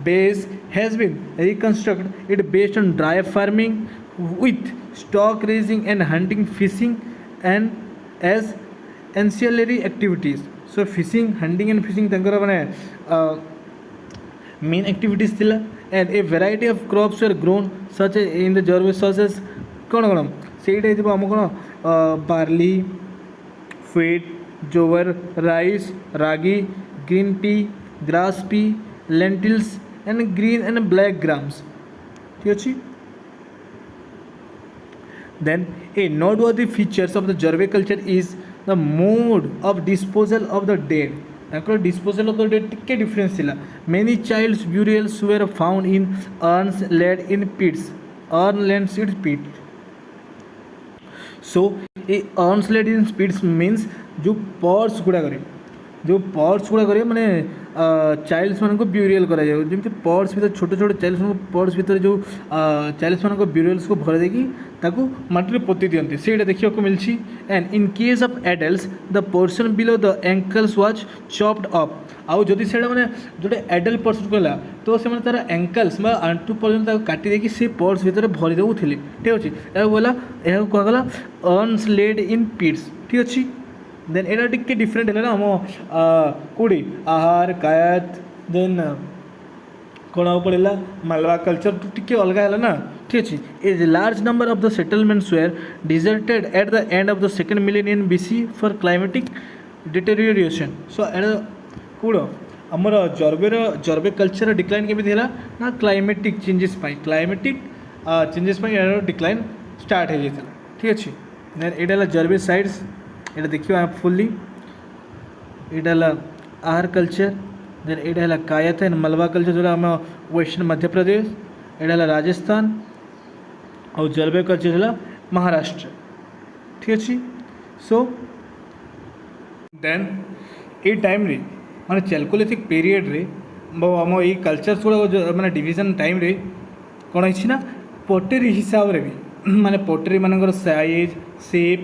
base has been reconstructed. It based on dry farming with stock raising and hunting, fishing and as ancillary activities. So fishing, hunting and fishing ତାଙ୍କର ମାନେ main activities ଥିଲା, and a variety of crops were grown such as in the Jorve such as କ'ଣ କ'ଣ ସେଇଟା ହେଇଥିବ ଆମ କ'ଣ barley, wheat, jowar, rice, ragi, green pea, grass pea, lentils and green and black grams. ঠিক ଅଛି. Then a noteworthy features of the Jorve culture is the mode of disposal of the dead. ତାଙ୍କର disposal of the dead ଟିକେ difference ଥିଲା. Many child's burials were found in urns laid in pits. Urn laid in pits. So a urns laid in pits means जो pots गुड़ा करे, जो pots गुड़ा करे माने चाइल्ड्स मान को ब्यूरियल करा जाए, जमी पॉट्स भर छोटे छोटे चाइल्ड्स मान पॉट्स भर जो चाइल्ड्स मान को ब्यूरियल्स को भर देकी ताकू माटी पोती दियंती सेटा देखिया को मिलछि. And in case of adults the portion below the ankles was chopped up. आउ जदि सेटा माने जोटे एडल्ट पर्सन कहला तो से माने तार एंकल्स बा आंटू पर्यंत ताको काटी देकी से पॉट्स भीतर भरी देउथिले. ठीक अछि, एहा बोला एहा को गला अर्न्स लेड इन पिट्स. ठीक अछि. देन एटा टिके डिफरेंट है ना हम कोड़ी आहार कायत देन कौन पड़ेगा मालवा कल्चर टिके अलग है ना. ठीक अच्छे. A large number of the settlements were deserted at the end of the second millennium BC for climatic deterioration. So एटा कौन आमर जर्वे कल्चर डिक्लाइन केमी है ना climatic changes climatic changes decline start हो जाता. ठीक अच्छे. देन एटा जर्वे साइड्स এটা देखिए आप फुल्ली এটা आहार कल्चर. देन এটা कायत एंड मलवा कल्चर जो आम वेस्टर्न मध्य प्रदेश, এটা राजस्थान और जलवायु कल्चर है महाराष्ट्र. ठीक अच्छे. सो देन ये टाइम रे माने चैल्कोलिथिक पीरियड रे आम ये कल्चर्स गुड़ा माने डिवीजन टाइम रे कौन है ना पोटेरी हिसाब रे भी माने पोटरी मानकर साइज सेप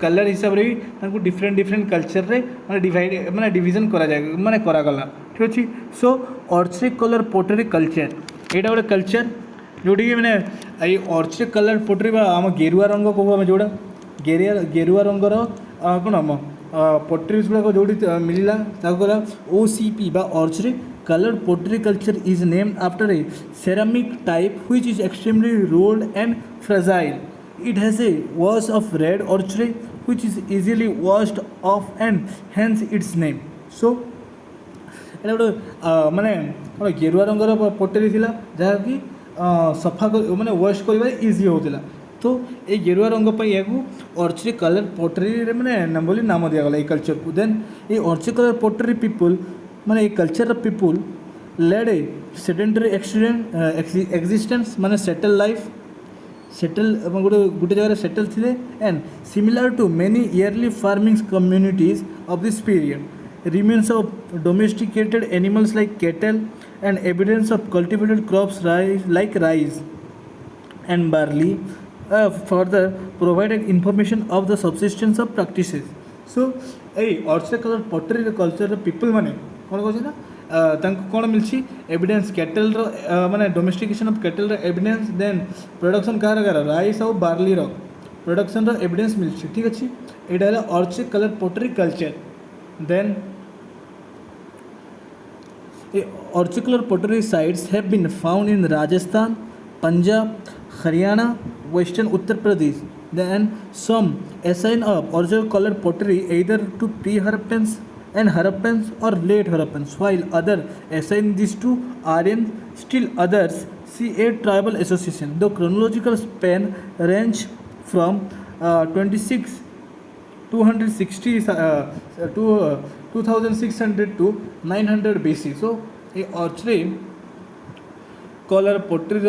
कलर हिसाब रे भी डिफरेंट डिफरेंट कल्चर रे माने डिवाइड माने डिवीजन करा जाए माने करा गला. ठीक अच्छे. सो ऑर्चिक कलर पोटरी कल्चर एटा गोटे कल्चर जोटी माने ये ऑर्चिक कलर पोटरी आम गेरुआ रंग कहू आम जोड़ा गेरुआ रंगर कौन आम पोटरीज गुड़ाक जो मिलला गला OCP बा ऑर्चिक colored pottery culture is named after a ceramic type which is extremely rolled and fragile. It has a wash of red ochre which is easily washed off and hence its name. So एटा गोटे माने गेरुआ रंगर पोटरी थिला जहाँकि सफा माने wash कर easy होता. तो ये गेरुआ रंग या ऑर्चिड कलर पोटरी माने बोली नाम दिगला ये कल्चर को. देन ये ऑर्चिड कलर पोटरी पीपुल माने ये culture of people led a sedentary existence माने सेटल लाइफ सेटल गोटे गोटे जगह सेटल थे. And similar to many early farming communities of this period remains of domesticated animals like cattle and evidence of cultivated crops like rice and barley further provided information of the subsistence of practices. So ए orchid colour pottery culture people माने कौन कहे ना कौन मिली evidence cattle माने domestication of cattle evidence. Then production कहार rice और बार्ली प्रोडक्शन एविडेंस मिली. ठीक अच्छे. यहाँ है orchid colour pottery culture. Then orchid colour pottery sites have been found in Rajasthan, Punjab, Haryana, western Uttar Pradesh. Then some assign up orchid colored pottery either to pre-Harappans and Harappans or late Harappans, while other assign this to Aryan. Still others see a tribal association. The chronological span range from 260 to 2600 to 900 BC. So ये orchid colour पोटरी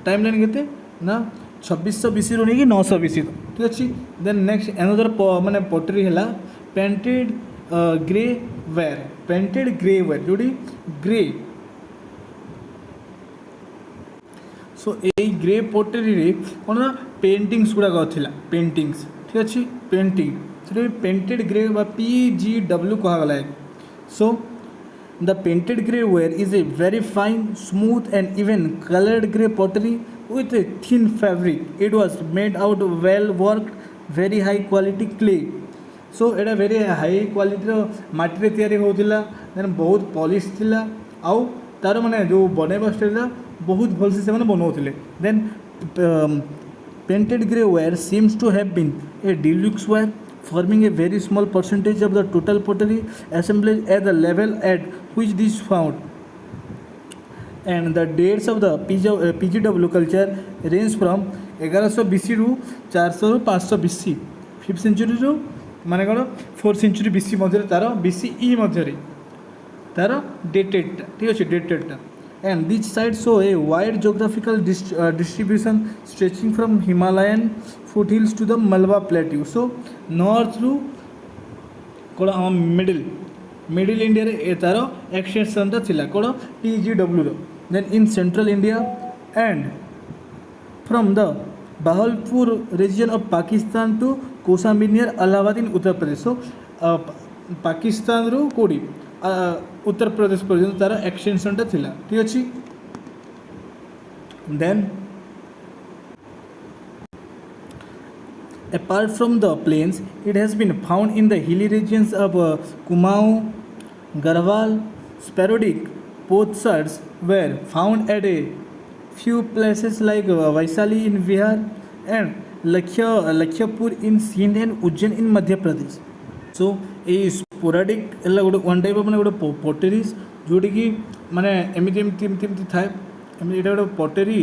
timeline केते ना 2600 BC रू नहीं 900 BC. ठीक अच्छे. Then next another माने पोटरी है painted grey where जोड़ी ग्रे. सो ये ग्रे पोटरी रे कौन ना पेंटिंग्स गुड़ाक था पेंटिंग्स. ठीक अच्छे. पेंटिंग पेंटेड ग्रे PGW कहगला. सो the painted grey ware is a very fine, smooth and even colored grey pottery with a thin fabric. It was made out of well worked very high quality clay. So Etah very high quality माटी तैयारी होता then बहुत polish थिला आउ तार माने जो बनैबा style बहुत भलसे से बनाऊे then painted grey ware seems to have been a deluxe ware forming a very small percentage of the total pottery assemblage at the level at which this found. And the dates of the PGW culture range from 1100 BC to 400 500 BC, 5th century to माने कौन 4th century BC मध्य तार BCE मध्य तार dated ठीक अच्छे डेटेडटा. And these sites show a wide geographical distribution stretching from Himalayan foothills to the Malwa Plateau. So north ru कौन आम middle India रे तार एक्सटेंशन थिला कौन PGW row. Then in central India and from the Bahawalpur region of Pakistan to Kaushambi near Allahabad in Uttar Pradesh. So Pakistan रू कोड़ी उत्तर प्रदेश पर्यंत तार एक्सटेंशनटा थिला ठीक अच्छी. Then apart from the plains it has been found in the hilly regions of Kumaon, Garhwal. Sporadic potsherds were found at a few places like Vaishali in Bihar and Lakhyapur in Sindh and Ujjain in Madhya Pradesh. So ये sporadic है गोटे one type मैंने गोटे पटेरीज जोटी कि माने एमती एमती एमती एमती थाए एमती यहाँ गोटे पटेरी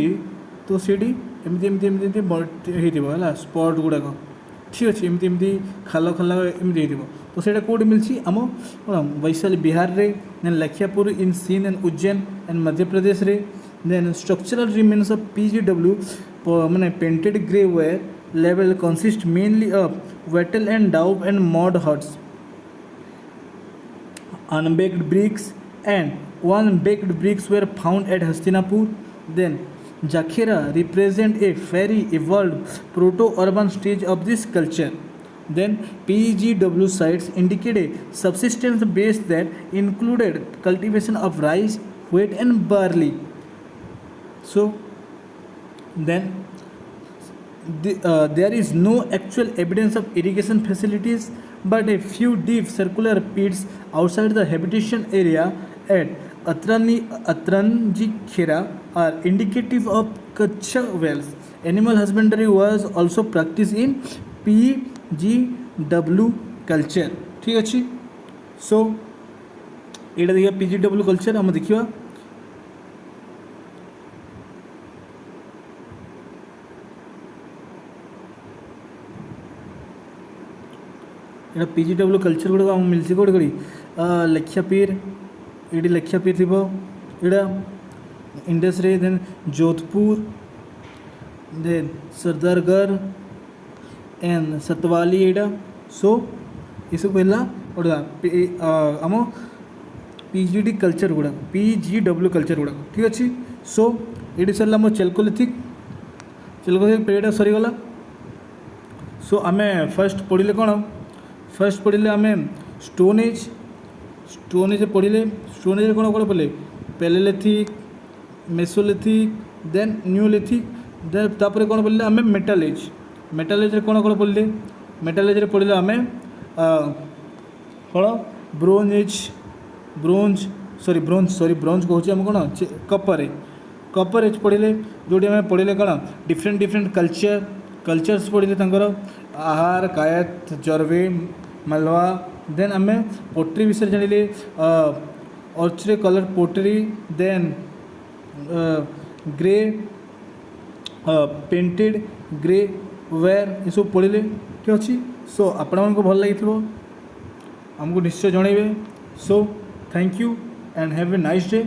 तो सीटी एमती एमती एमती एमती होगा स्पट गुड़ाक ठीक अच्छे एमती एमती खाल खाल एमती हो तो सहीटा कौट मिली आम कौन वैशाली बिहार रे then Lakhiyopur in Sindh and Ujjain and Madhya Pradesh रे. Then structural remains of PGW माने painted grey ware level consist mainly of wattle and daub and mud huts, unbaked bricks and one-baked bricks were found at Hastinapur. Then Jakhera represent a very evolved proto-urban stage of this culture. Then PGW sites indicate a subsistence base that included cultivation of rice, wheat and barley. So then there is no actual evidence of irrigation facilities, but a few deep circular pits outside the habitation area at Atranjikhera are indicative of Kutch wells. Animal husbandry was also practiced in PGW culture. ठीक अच्छी. सो यहाँ देखिए PGW culture आम देखा यहाँ PGW culture गुड़ाक आम मिलती कौट कड़ी लखियापीर ये लखियापीर थी यहाँ इंडस रे. Then Jodhpur then Sardargarh and Satwali यहाँ. सो ये सब पहला आम PGD कल्चर गुड़ाक PGW कल्चर गुड़ाक ठीक अच्छे. सो ये सरला आम चेल्कोलिथिक पीरियड सरीगला. सो आम फर्स्ट पढ़ले कौन फर्स्ट पढ़ले आम स्टोन एज पढ़ले. स्टोन एज कौन कौन पढ़ले पेलेलिथिक मेसोलिथिक देन न्यूलिथिक. देन तापर कौन पढ़ले आम मेटाल एज कौन कौन पढ़ले मेटाल एज पढ़ले आम कौन ब्रोंज कहूँ आम कौन कपर एज पढ़ले जोटी आम पढ़ले कौन डिफरेंट कल्चर्स पढ़ले आहार कायत जरवे मालवा. देन आम पोट्री विषय जानिले ochre colour pottery then grey painted grey ware ये सब पढ़ले ठीक अच्छे. सो आपण मानक भल लगी आमको निश्चय जनइबे. So thank you and have a nice day.